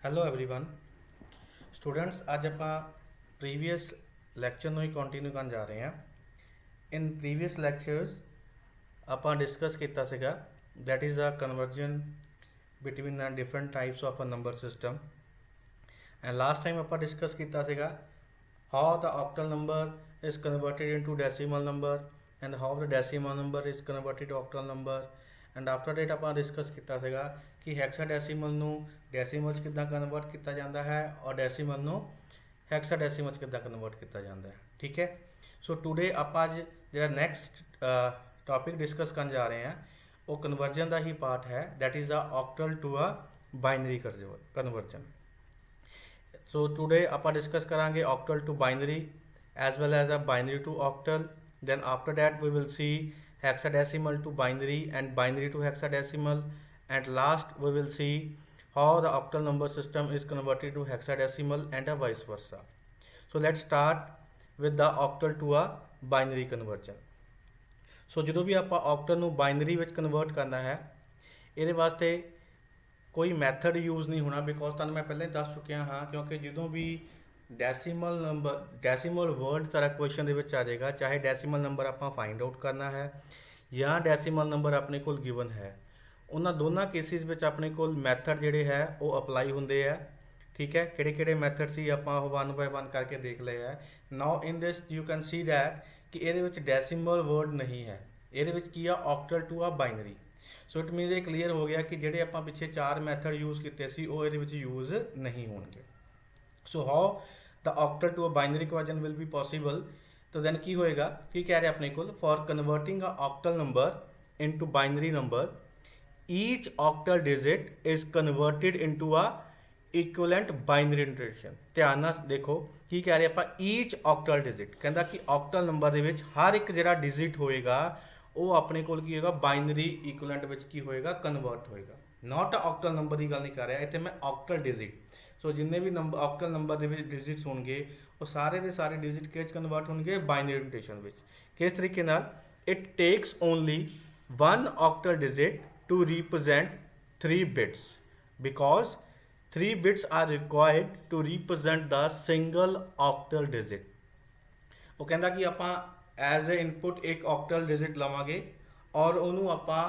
Hello everyone students ਅੱਜ ਆਪਾਂ previous lecture ਨੂੰ ਹੀ ਕੰਟੀਨਿਊ ਕਰਨ ਜਾ ਰਹੇ ਹਾਂ। ਇਨ ਪ੍ਰੀਵੀਅਸ ਲੈਕਚਰਸ ਆਪਾਂ ਡਿਸਕਸ ਕੀਤਾ ਸੀਗਾ that is a conversion between different types of a number system and last time ਆਪਾਂ ਡਿਸਕਸ ਕੀਤਾ ਸੀਗਾ how the octal number is converted into decimal number and how the decimal number is converted to octal number and after that ਆਪਾਂ discuss ਕੀਤਾ ਸੀਗਾ ਕਿ ਹੈਕਸਾਡੈਸੀਮਲ ਨੂੰ decimal 'ਚ ਕਿੱਦਾਂ ਕਨਵਰਟ ਕੀਤਾ ਜਾਂਦਾ ਹੈ ਔਰ ਡੈਸੀਮਲ ਨੂੰ ਹੈਕਸਾਡੈਸੀਮਲ 'ਚ ਕਿੱਦਾਂ ਕਨਵਰਟ ਕੀਤਾ ਜਾਂਦਾ ਹੈ। ਠੀਕ ਹੈ, ਸੋ ਟੂਡੇ ਆਪਾਂ ਅੱਜ ਜਿਹੜਾ ਨੈਕਸਟ ਟੌਪਿਕ ਡਿਸਕਸ ਕਰਨ ਜਾ ਰਹੇ ਹਾਂ ਉਹ ਕਨਵਰਜਨ ਦਾ ਹੀ ਪਾਰਟ ਹੈ that is a octal to a binary conversion. So today ਆਪਾਂ ਡਿਸਕਸ ਕਰਾਂਗੇ octal to binary as well as a binary to octal. Then after that we will see hexadecimal to binary and binary to hexadecimal, and last we will see how the octal number system is converted to hexadecimal and vice versa. So let's start with the octal to a binary conversion. So ਜਦੋਂ ਵੀ ਆਪਾਂ octal ਨੂੰ binary ਵਿੱਚ convert ਕਰਨਾ ਹੈ ਇਹਦੇ ਵਾਸਤੇ ਕੋਈ ਮੈਥਡ ਯੂਜ਼ ਨਹੀਂ ਹੋਣਾ ਬਿਕੋਜ਼ ਤੁਹਾਨੂੰ ਮੈਂ ਪਹਿਲਾਂ ਹੀ ਦੱਸ ਚੁੱਕਿਆ ਹਾਂ ਕਿਉਂਕਿ ਜਦੋਂ ਵੀ ਡੈਸੀਮਲ ਨੰਬਰ ਡੈਸੀਮਲ ਵਰਡ ਤਰ੍ਹਾਂ ਕੁਐਸਚਨ ਦੇ ਵਿੱਚ ਆ ਜਾਏਗਾ ਚਾਹੇ ਡੈਸੀਮਲ ਨੰਬਰ ਆਪਾਂ ਫਾਈਂਡ ਆਊਟ ਕਰਨਾ ਹੈ ਜਾਂ ਡੈਸੀਮਲ ਨੰਬਰ ਆਪਣੇ ਕੋਲ ਗਿਵਨ ਹੈ ਉਹਨਾਂ ਦੋਨਾਂ ਕੇਸਿਸ ਵਿੱਚ ਆਪਣੇ ਕੋਲ ਮੈਥਡ ਜਿਹੜੇ ਹੈ ਉਹ ਅਪਲਾਈ ਹੁੰਦੇ ਆ। ਠੀਕ ਹੈ, ਕਿਹੜੇ ਕਿਹੜੇ ਮੈਥਡ ਸੀ ਆਪਾਂ ਉਹ 1 ਬਾਏ 1 ਕਰਕੇ ਦੇਖ ਲਏ ਹੈ। Now in this you can see that ਕਿ ਇਹਦੇ ਵਿੱਚ ਡੈਸੀਮਲ ਵਰਡ ਨਹੀਂ ਹੈ, ਇਹਦੇ ਵਿੱਚ ਕੀ ਆ ਆਕਟਲ ਟੂ ਆ ਬਾਈਨਰੀ। ਸੋ ਇਟ ਮੀਨਸ ਇਹ ਕਲੀਅਰ ਹੋ ਗਿਆ ਕਿ ਜਿਹੜੇ ਆਪਾਂ ਪਿੱਛੇ 4 ਮੈਥਡ ਯੂਜ਼ ਕੀਤੇ ਸੀ ਉਹ ਇਹਦੇ ਵਿੱਚ ਯੂਜ਼ ਨਹੀਂ ਹੋਣਗੇ। So how the octal to a binary conversion will be possible। तो then ਕੀ ਹੋਏਗਾ ਕੀ ਕਹਿ ਰਿਹਾ ਆਪਣੇ ਕੋਲ for converting a octal number into binary number each octal digit is converted into a equivalent binary notation। ਧਿਆਨ ਨਾਲ ਦੇਖੋ ਕੀ ਕਹਿ ਰਿਹਾ ਆਪਾਂ each octal digit ਕਹਿੰਦਾ ਕਿ octal number ਦੇ ਵਿੱਚ ਹਰ ਇੱਕ ਜਿਹੜਾ ਡਿਜਿਟ ਹੋਏਗਾ ਉਹ ਆਪਣੇ ਕੋਲ ਕੀ ਹੋਏਗਾ ਬਾਈਨਰੀ ਇਕੁਇਵਲੈਂਟ ਵਿੱਚ ਕੀ ਹੋਏਗਾ ਕਨਵਰਟ ਹੋਏਗਾ। ਨਾਟ octal number ਦੀ ਗੱਲ ਨਹੀਂ ਕਰ ਰਿਹਾ ਇੱਥੇ ਮੈਂ octal digit। ਸੋ ਜਿੰਨੇ ਵੀ ਨੰਬਰ ਆਕਟਲ ਨੰਬਰ ਦੇ ਵਿੱਚ ਡਿਜਿਟਸ ਹੋਣਗੇ ਉਹ ਸਾਰੇ ਦੇ ਸਾਰੇ ਡਿਜਿਟ ਕਿਸ 'ਚ ਕਨਵਰਟ ਹੋਣਗੇ ਬਾਈਨਰੀ ਨੋਟੇਸ਼ਨ ਵਿੱਚ। ਕਿਸ ਤਰੀਕੇ ਨਾਲ it takes only 1 octal digit to represent 3 bits because 3 bits are required to represent the single octal digit. ਉਹ ਕਹਿੰਦਾ ਕਿ ਆਪਾਂ ਐਜ਼ ਅ ਇਨਪੁਟ ਇੱਕ ਆਕਟਲ ਡਿਜਿਟ ਲਵਾਂਗੇ ਔਰ ਉਹਨੂੰ ਆਪਾਂ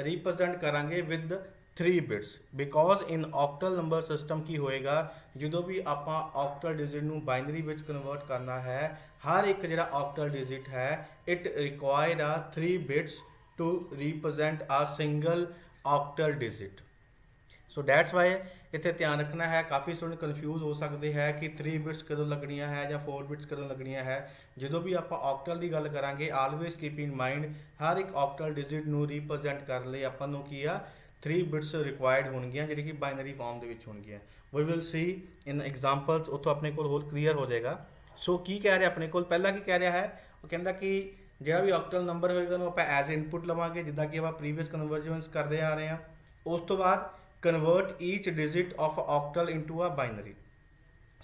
ਰਿਪਰੈਜ਼ੈਂਟ ਕਰਾਂਗੇ with 3 bits because in octal number system ਕੀ ਹੋਏਗਾ ਜਦੋਂ ਵੀ ਆਪਾਂ ਆਕਟਲ ਡਿਜਿਟ ਨੂੰ ਬਾਈਨਰੀ ਵਿੱਚ ਕਨਵਰਟ ਕਰਨਾ ਹੈ ਹਰ ਇੱਕ ਜਿਹੜਾ ਆਕਟਲ ਡਿਜਿਟ ਹੈ it require a 3 bits to represent a single octal digit. So that's why ਇੱਥੇ ਧਿਆਨ ਰੱਖਣਾ ਹੈ। ਕਾਫੀ ਸਟੂਡੈਂਟ ਕਨਫਿਊਜ਼ ਹੋ ਸਕਦੇ ਹੈ ਕਿ 3 ਬਿਟਸ ਕਦੋਂ ਲੱਗਣੀਆਂ ਹੈ ਜਾਂ 4 ਬਿਟਸ ਕਦੋਂ ਲੱਗਣੀਆਂ ਹੈ। ਜਦੋਂ ਵੀ ਆਪਾਂ ਆਕਟਲ ਦੀ ਗੱਲ ਕਰਾਂਗੇ ਆਲਵੇਜ਼ ਕੀਪ ਇਨ ਮਾਈਂਡ ਹਰ ਇੱਕ ਆਕਟਲ ਡਿਜਿਟ ਨੂੰ ਰਿਪਰੈਜ਼ੈਂਟ ਕਰਨ ਲਈ ਆਪਾਂ ਨੂੰ ਕੀ ਆ 3 ਬਿਟਸ ਰਿਕੁਆਇਰਡ ਹੋਣਗੀਆਂ ਜਿਹੜੀ ਕਿ ਬਾਈਨਰੀ ਫਾਰਮ ਦੇ ਵਿੱਚ ਹੋਣਗੀਆਂ। We will see in examples ਉੱਥੋਂ ਆਪਣੇ ਕੋਲ ਹੋਰ ਕਲੀਅਰ ਹੋ ਜਾਏਗਾ। ਸੋ ਕੀ ਕਹਿ ਰਿਹਾ ਆਪਣੇ ਕੋਲ ਪਹਿਲਾਂ ਕੀ ਕਹਿ ਰਿਹਾ ਹੈ ਉਹ ਕਹਿੰਦਾ ਕਿ ਜਿਹੜਾ ਵੀ ਆਕਟਲ ਨੰਬਰ ਹੋਏਗਾ ਉਹਨੂੰ ਆਪਾਂ ਐਜ਼ ਇਨਪੁਟ ਲਵਾਂਗੇ ਜਿੱਦਾਂ ਕਿ ਆਪਾਂ ਪ੍ਰੀਵੀਅਸ ਕਨਵਰਜਨਸ ਕਰਦੇ ਆ ਰਹੇ ਹਾਂ। ਉਸ ਤੋਂ ਬਾਅਦ convert each digit of octal into a binary.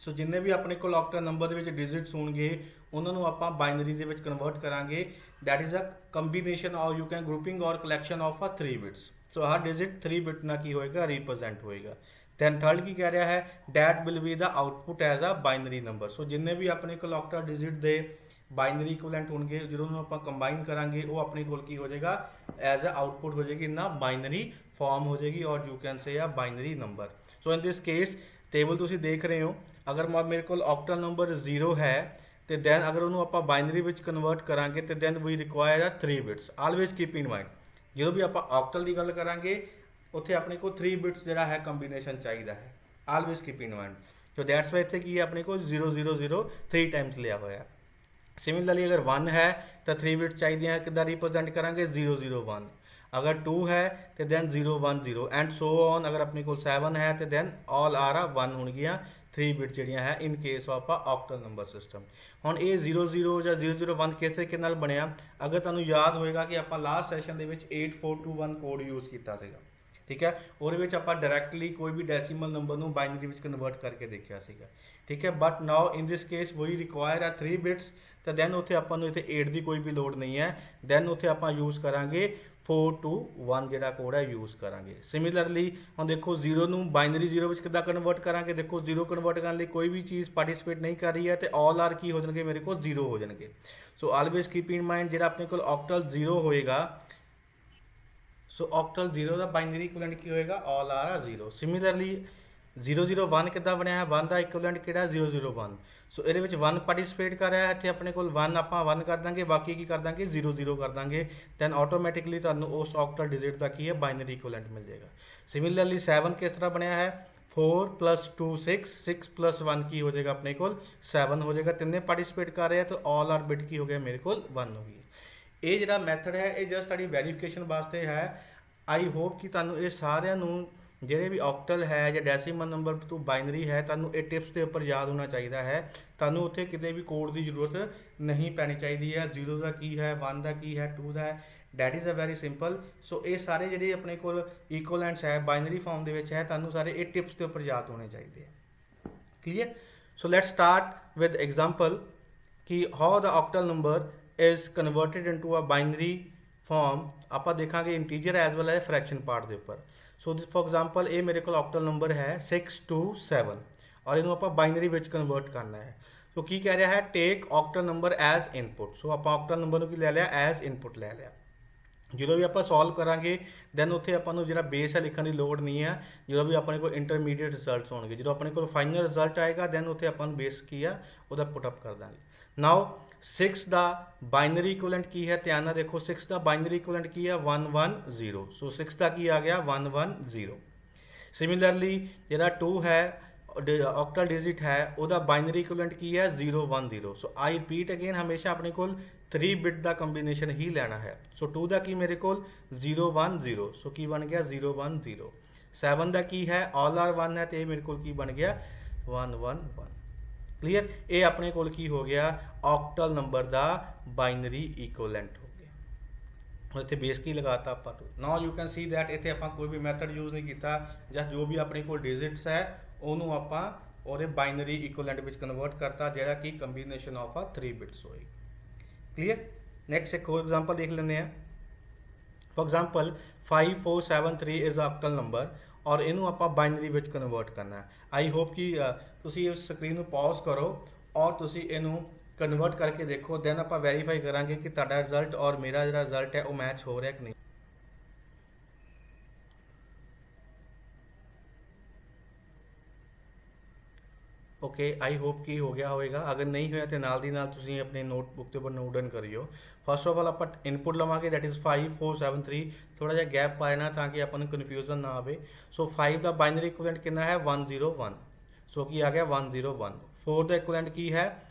So ਜਿੰਨੇ ਵੀ ਆਪਣੇ ਕੋਲ ਆਕਟਲ ਨੰਬਰ ਦੇ ਵਿੱਚ ਡਿਜਿਟਸ ਹੋਣਗੇ ਉਹਨਾਂ ਨੂੰ ਆਪਾਂ ਬਾਈਨਰੀ ਦੇ ਵਿੱਚ ਕਨਵਰਟ ਕਰਾਂਗੇ that is a combination or you can grouping or collection of a 3 bits. So ਹਰ ਡਿਜਿਟ 3 ਬਿਟ ਨਾਲ ਕੀ ਹੋਏਗਾ ਰਿਪਰੈਜ਼ੈਂਟ ਹੋਏਗਾ। ਦੈਨ ਥਰਡ ਕੀ ਕਹਿ ਰਿਹਾ ਹੈ that will be the output as a binary number. So ਜਿੰਨੇ ਵੀ ਆਪਣੇ ਕੋਲ ਆਕਟਲ ਡਿਜਿਟ ਦੇ ਬਾਈਨਰੀ ਇਕੁਇਵਲੈਂਟ ਹੋਣਗੇ ਜਦੋਂ ਉਹਨੂੰ ਆਪਾਂ ਕੰਬਾਈਨ ਕਰਾਂਗੇ ਉਹ ਆਪਣੇ ਕੋਲ ਕੀ ਹੋ ਜਾਏਗਾ ਐਜ਼ ਅ ਆਊਟਪੁੱਟ ਹੋ ਜਾਏਗੀ ਨਾ ਬਾਈਨਰੀ ਫਾਰਮ ਹੋ ਜਾਏਗੀ ਔਰ ਯੂ ਕੈਨ ਸੇ ਆ binary number. So in this case table ਤੁਸੀਂ ਦੇਖ ਰਹੇ ਹੋ ਅਗਰ ਮੇਰੇ ਕੋਲ ਆਕਟਲ ਨੰਬਰ 0 ਹੈ ਤੇ ਦੈਨ ਅਗਰ ਉਹਨੂੰ ਆਪਾਂ ਬਾਈਨਰੀ ਵਿੱਚ ਕਨਵਰਟ ਕਰਾਂਗੇ ਤੇ then we require a 3 bits. Always keep in mind ਜਦੋਂ ਵੀ ਆਪਾਂ ਆਕਟਲ ਦੀ ਗੱਲ ਕਰਾਂਗੇ ਉੱਥੇ ਆਪਣੇ ਕੋਲ 3 ਬਿਟਸ ਜਿਹੜਾ ਹੈ ਕੰਬੀਨੇਸ਼ਨ ਚਾਹੀਦਾ ਹੈ। Always keep in mind. So that's why ਇੱਥੇ ਕੀ ਹੈ ਆਪਣੇ ਕੋਲ 000 3 ਟਾਈਮਸ ਲਿਆ ਹੋਇਆ। ਸਿਮਿਲਰਲੀ ਅਗਰ 1 ਹੈ ਤਾਂ 3 ਬਿਟ ਚਾਹੀਦੀਆਂ ਕਿੱਦਾਂ ਰਿਪਰੈਜ਼ੈਂਟ ਕਰਾਂਗੇ 001। ਅਗਰ 2 ਹੈ ਤੇ ਦੈਨ 010 ਐਂਡ ਸੋ ਔਨ। ਅਗਰ ਆਪਣੇ ਕੋਲ 7 ਹੈ ਤੇ ਦੈਨ ਆਲ ਆਰ ਆ 1 ਹੋਣਗੀਆਂ 3 ਬਿਟ ਜਿਹੜੀਆਂ ਹੈ ਇਨ ਕੇਸ ਆਫ ਆ ਆਕਟਲ ਨੰਬਰ ਸਿਸਟਮ। ਹੁਣ ਇਹ 00 ਜਾਂ 001 ਕਿਸ ਤਰੀਕੇ ਨਾਲ ਬਣਿਆ ਅਗਰ ਤੁਹਾਨੂੰ ਯਾਦ ਹੋਏਗਾ ਕਿ ਆਪਾਂ ਲਾਸਟ ਸੈਸ਼ਨ ਦੇ ਵਿੱਚ 8421 ਕੋਡ ਯੂਜ਼ ਕੀਤਾ ਸੀਗਾ। ਠੀਕ ਹੈ, ਉਹਦੇ ਵਿੱਚ ਆਪਾਂ ਡਾਇਰੈਕਟਲੀ ਕੋਈ ਵੀ ਡੈਸੀਮਲ ਨੰਬਰ ਨੂੰ ਬਾਈਨਰੀ ਵਿੱਚ ਕਨਵਰਟ ਕਰਕੇ ਦੇਖਿਆ ਸੀਗਾ। ਠੀਕ ਹੈ, but now in this case we require a 3 bits ਤਾਂ ਦੈਨ ਉੱਥੇ ਆਪਾਂ ਨੂੰ ਇੱਥੇ 8 ਦੀ ਕੋਈ ਵੀ ਲੋੜ ਨਹੀਂ ਹੈ। ਦੈਨ ਉੱਥੇ ਆਪਾਂ ਯੂਜ਼ ਕਰਾਂਗੇ 4 to 1 ਜਿਹੜਾ ਕੋਡ ਹੈ ਯੂਜ਼ ਕਰਾਂਗੇ। ਸਿਮਿਲਰਲੀ ਹੁਣ ਦੇਖੋ 0 ਨੂੰ ਬਾਈਨਰੀ 0 ਵਿੱਚ ਕਿੱਦਾਂ ਕਨਵਰਟ ਕਰਾਂਗੇ। ਦੇਖੋ 0 ਕਨਵਰਟ ਕਰਨ ਲਈ ਕੋਈ ਵੀ ਚੀਜ਼ ਪਾਰਟਿਸਿਪੇਟ ਨਹੀਂ ਕਰ ਰਹੀ ਹੈ ਤੇ ਆਲ ਆਰ ਕੀ ਹੋ ਜਾਣਗੇ ਮੇਰੇ ਕੋਲ 0 ਹੋ ਜਾਣਗੇ। ਸੋ ਆਲਵੇਜ਼ ਕੀਪ ਇਨ ਮਾਈਂਡ ਜਿਹੜਾ ਆਪਣੇ ਕੋਲ ਆਕਟਲ 0 ਹੋਏਗਾ, ਸੋ ਆਕਟਲ 0 ਦਾ ਬਾਈਨਰੀ ਇਕੁਇਵਲੈਂਟ ਕੀ ਹੋਏਗਾ, ਆਲ ਆਰ ਆ 0। ਸਿਮਿਲਰਲੀ 001 ਕਿੱਦਾਂ ਬਣਿਆ ਹੈ, 1 ਦਾ ਇਕੁਇਵਲੈਂਟ ਕਿਹੜਾ 001। ਸੋ ਇਹਦੇ ਵਿੱਚ 1 ਪਾਰਟਿਸਿਪੇਟ ਕਰ ਰਿਹਾ ਹੈ, ਇੱਥੇ ਆਪਣੇ ਕੋਲ 1 ਆਪਾਂ 1 ਕਰ ਦਾਂਗੇ, ਬਾਕੀ ਕੀ ਕਰ ਦਾਂਗੇ 00 ਕਰ ਦਾਂਗੇ, ਦੈਨ ਆਟੋਮੈਟਿਕਲੀ ਤੁਹਾਨੂੰ ਉਸ ਆਕਟਲ ਡਿਜਿਟ ਦਾ ਕੀ ਹੈ ਬਾਈਨਰੀ ਇਕੁਇਵਲੈਂਟ ਮਿਲ ਜਾਏਗਾ। ਸਿਮਿਲਰਲੀ 7 ਕਿਸ ਤਰ੍ਹਾਂ ਬਣਿਆ ਹੈ, 4 + 2 6, 6 + 1 ਕੀ ਹੋ ਜਾਏਗਾ ਆਪਣੇ ਕੋਲ 7 ਹੋ ਜਾਏਗਾ। ਤਿੰਨੇ ਪਾਰਟਿਸਿਪੇਟ ਕਰ ਰਹੇ ਆ ਤਾਂ ਆਲ ਆਰ ਬਿਟ ਕੀ ਹੋ ਗਿਆ ਮੇਰੇ ਕੋਲ 1 ਹੋ ਗਈ। ਇਹ ਜਿਹੜਾ ਮੈਥਡ ਹੈ ਇਹ ਜਸਟ ਤੁਹਾਡੀ ਵੈਰੀਫਿਕੇਸ਼ਨ ਵਾਸਤੇ ਹੈ। ਆਈ ਹੋਪ ਕਿ ਤੁਹਾਨੂੰ ਇਹ ਸਾਰਿਆਂ ਨੂੰ ਜਿਹੜੇ ਵੀ ਆਕਟਲ ਹੈ ਜਾਂ ਡੈਸੀਮਲ ਨੰਬਰ ਤੋਂ ਬਾਈਨਰੀ ਹੈ ਤੁਹਾਨੂੰ ਇਹ ਟਿਪਸ ਦੇ ਉੱਪਰ ਯਾਦ ਹੋਣਾ ਚਾਹੀਦਾ ਹੈ। ਤੁਹਾਨੂੰ ਉੱਥੇ ਕਿਤੇ ਵੀ ਕੋਡ ਦੀ ਜ਼ਰੂਰਤ ਨਹੀਂ ਪੈਣੀ ਚਾਹੀਦੀ ਹੈ। 0 ਦਾ ਕੀ ਹੈ, 1 ਦਾ ਕੀ ਹੈ, 2 ਦਾ ਹੈ, that is a very simple. So ਇਹ ਸਾਰੇ ਜਿਹੜੇ ਆਪਣੇ ਕੋਲ ਇਕੁਇਵਲੈਂਟਸ ਹੈ ਬਾਈਨਰੀ ਫਾਰਮ ਦੇ ਵਿੱਚ ਹੈ, ਤੁਹਾਨੂੰ ਸਾਰੇ ਇਹ ਟਿਪਸ ਦੇ ਉੱਪਰ ਯਾਦ ਹੋਣੇ ਚਾਹੀਦੇ ਹੈ। Clear. So let's start with example ਕਿ how the octal number is converted into a binary form. ਆਪਾਂ ਦੇਖਾਂਗੇ integer as well as fraction part ਦੇ ਉੱਪਰ। ਸੋ ਫॉर एग्जांपल ਇਹ ਮੇਰੇ ਕੋਲ ਆਕਟਲ ਨੰਬਰ ਹੈ 627 ਔਰ ਇਹਨੂੰ ਆਪਾਂ ਬਾਈਨਰੀ ਵਿੱਚ ਕਨਵਰਟ ਕਰਨਾ ਹੈ। ਸੋ ਕੀ ਕਹਿ ਰਿਹਾ ਹੈ, ਟੇਕ ਆਕਟਲ ਨੰਬਰ ਐਜ਼ ਇਨਪੁਟ। ਸੋ ਆਪਾਂ ਆਕਟਲ ਨੰਬਰ ਨੂੰ ਕੀ ਲੈ ਲਿਆ, ਐਜ਼ ਇਨਪੁਟ ਲੈ ਲਿਆ। ਜਦੋਂ ਵੀ ਆਪਾਂ ਸੋਲਵ ਕਰਾਂਗੇ ਦੈਨ ਉੱਥੇ ਆਪਾਂ ਨੂੰ ਜਿਹੜਾ ਬੇਸ ਹੈ ਲਿਖਣ ਦੀ ਲੋੜ ਨਹੀਂ ਹੈ। ਜਦੋਂ ਵੀ ਆਪਣੇ ਕੋਲ ਇੰਟਰਮੀਡੀਏਟ ਰਿਜ਼ਲਟਸ ਹੋਣਗੇ, ਜਦੋਂ ਆਪਣੇ ਕੋਲ ਫਾਈਨਲ ਰਿਜ਼ਲਟ ਆਏਗਾ ਦੈਨ ਉੱਥੇ ਆਪਾਂ ਨੂੰ ਬੇਸ ਕੀ ਆ ਉਹਦਾ ਪੁੱਟ ਅਪ ਕਰ ਦਾਂਗੇ। ਨਾਓ 6 ਦਾ ਬਾਈਨਰੀ ਇਕੁਇਵਲੈਂਟ ਕੀ ਹੈ, ਧਿਆਨ ਨਾਲ ਦੇਖੋ 6 ਦਾ ਬਾਈਨਰੀ ਇਕੁਇਵਲੈਂਟ ਕੀ ਹੈ 110। ਸੋ 6 ਦਾ ਕੀ ਆ ਗਿਆ 110। ਸਿਮਿਲਰਲੀ ਜਿਹੜਾ 2 ਹੈ ਆਕਟਲ ਡਿਜਿਟ ਹੈ ਉਹਦਾ ਬਾਈਨਰੀ ਇਕੁਇਵਲੈਂਟ ਕੀ ਹੈ 010। ਸੋ ਆਈ ਰਿਪੀਟ ਅਗੇਨ, ਹਮੇਸ਼ਾ ਆਪਣੇ ਕੋਲ 3 ਬਿਟ ਦਾ ਕੰਬੀਨੇਸ਼ਨ ਹੀ ਲੈਣਾ ਹੈ। ਸੋ 2 ਦਾ ਕੀ ਮੇਰੇ ਕੋਲ 010। ਸੋ ਕੀ ਬਣ ਗਿਆ 010। 7 ਦਾ ਕੀ ਹੈ, ਆਲ ਆਰ 1 ਹੈ ਤੇ ਇਹ ਮੇਰੇ ਕੋਲ ਕੀ ਬਣ ਗਿਆ 111। ਕਲੀਅਰ। ਇਹ ਆਪਣੇ ਕੋਲ ਕੀ ਹੋ ਗਿਆ, ਆਕਟਲ ਨੰਬਰ ਦਾ ਬਾਈਨਰੀ ਇਕੁਇਵਲੈਂਟ ਹੋ ਗਿਆ। ਇੱਥੇ ਬੇਸ ਕੀ ਲਗਾਤਾ ਆਪਾਂ ਤੋਂ। Now you can see that ਇੱਥੇ ਆਪਾਂ ਕੋਈ ਵੀ ਮੈਥਡ ਯੂਜ਼ ਨਹੀਂ ਕੀਤਾ, ਜਸਟ ਜੋ ਵੀ ਆਪਣੇ ਕੋਲ ਡਿਜਿਟਸ ਹੈ ਉਹਨੂੰ ਆਪਾਂ ਉਹਦੇ ਬਾਈਨਰੀ ਇਕੁਇਵਲੈਂਟ ਵਿੱਚ ਕਨਵਰਟ ਕਰਤਾ, ਜਿਹੜਾ ਕਿ ਕੰਬੀਨੇਸ਼ਨ ਆਫ ਆ 3 ਬਿਟਸ ਹੋਈ। ਕਲੀਅਰ। ਨੈਕਸਟ ਇੱਕ ਹੋਰ ਐਗਜ਼ਾਮਪਲ ਦੇਖ ਲੈਂਦੇ ਆ। ਫॉर एग्जांपल 5473 ਇਜ਼ ਆਕਟਲ ਨੰਬਰ ਔਰ ਇਹਨੂੰ ਆਪਾਂ ਬਾਈਨਰੀ ਵਿੱਚ ਕਨਵਰਟ ਕਰਨਾ ਹੈ। ਆਈ ਹੋਪ ਕਿ ਤੁਸੀਂ ਇਸ ਸਕਰੀਨ ਨੂੰ ਪੌਜ਼ ਕਰੋ ਔਰ ਤੁਸੀਂ ਇਹਨੂੰ ਕਨਵਰਟ ਕਰਕੇ ਦੇਖੋ, ਦੈਨ ਆਪਾਂ ਵੈਰੀਫਾਈ ਕਰਾਂਗੇ ਕਿ ਤੁਹਾਡਾ ਰਿਜ਼ਲਟ ਔਰ ਮੇਰਾ ਜਿਹੜਾ ਰਿਜ਼ਲਟ ਹੈ ਉਹ ਮੈਚ ਹੋ ਰਿਹਾ ਕਿ ਨਹੀਂ। ਓਕੇ, ਆਈ ਹੋਪ ਕਿ ਹੋ ਗਿਆ ਹੋਵੇਗਾ। ਅਗਰ ਨਹੀਂ ਹੋਇਆ ਤੇ ਨਾਲ ਦੀ ਨਾਲ ਤੁਸੀਂ ਆਪਣੇ ਨੋਟਬੁੱਕ ਦੇ ਉੱਪਰ ਨੋਟ ਡਾਊਨ ਕਰਿਓ। ਫਸਟ ਆਫ ਆਲ ਆਪਾਂ ਇਨਪੁਟ ਲਵਾਂਗੇ ਦੈਟ ਇਜ਼ 5473। ਥੋੜਾ ਜਿਹਾ ਗੈਪ ਪਾਇਆ ਨਾ ਤਾਂ ਕਿ ਆਪਾਂ ਨੂੰ ਕਨਫਿਊਜ਼ਨ ਨਾ ਆਵੇ। ਸੋ 5 ਦਾ ਬਾਈਨਰੀ ਇਕੁਇਵਲੈਂਟ ਕਿੰਨਾ ਹੈ 101। ਸੋ ਕੀ ਆ ਗਿਆ 101। 4 ਦਾ ਇਕੁਇਵਲੈਂਟ ਕੀ ਹੈ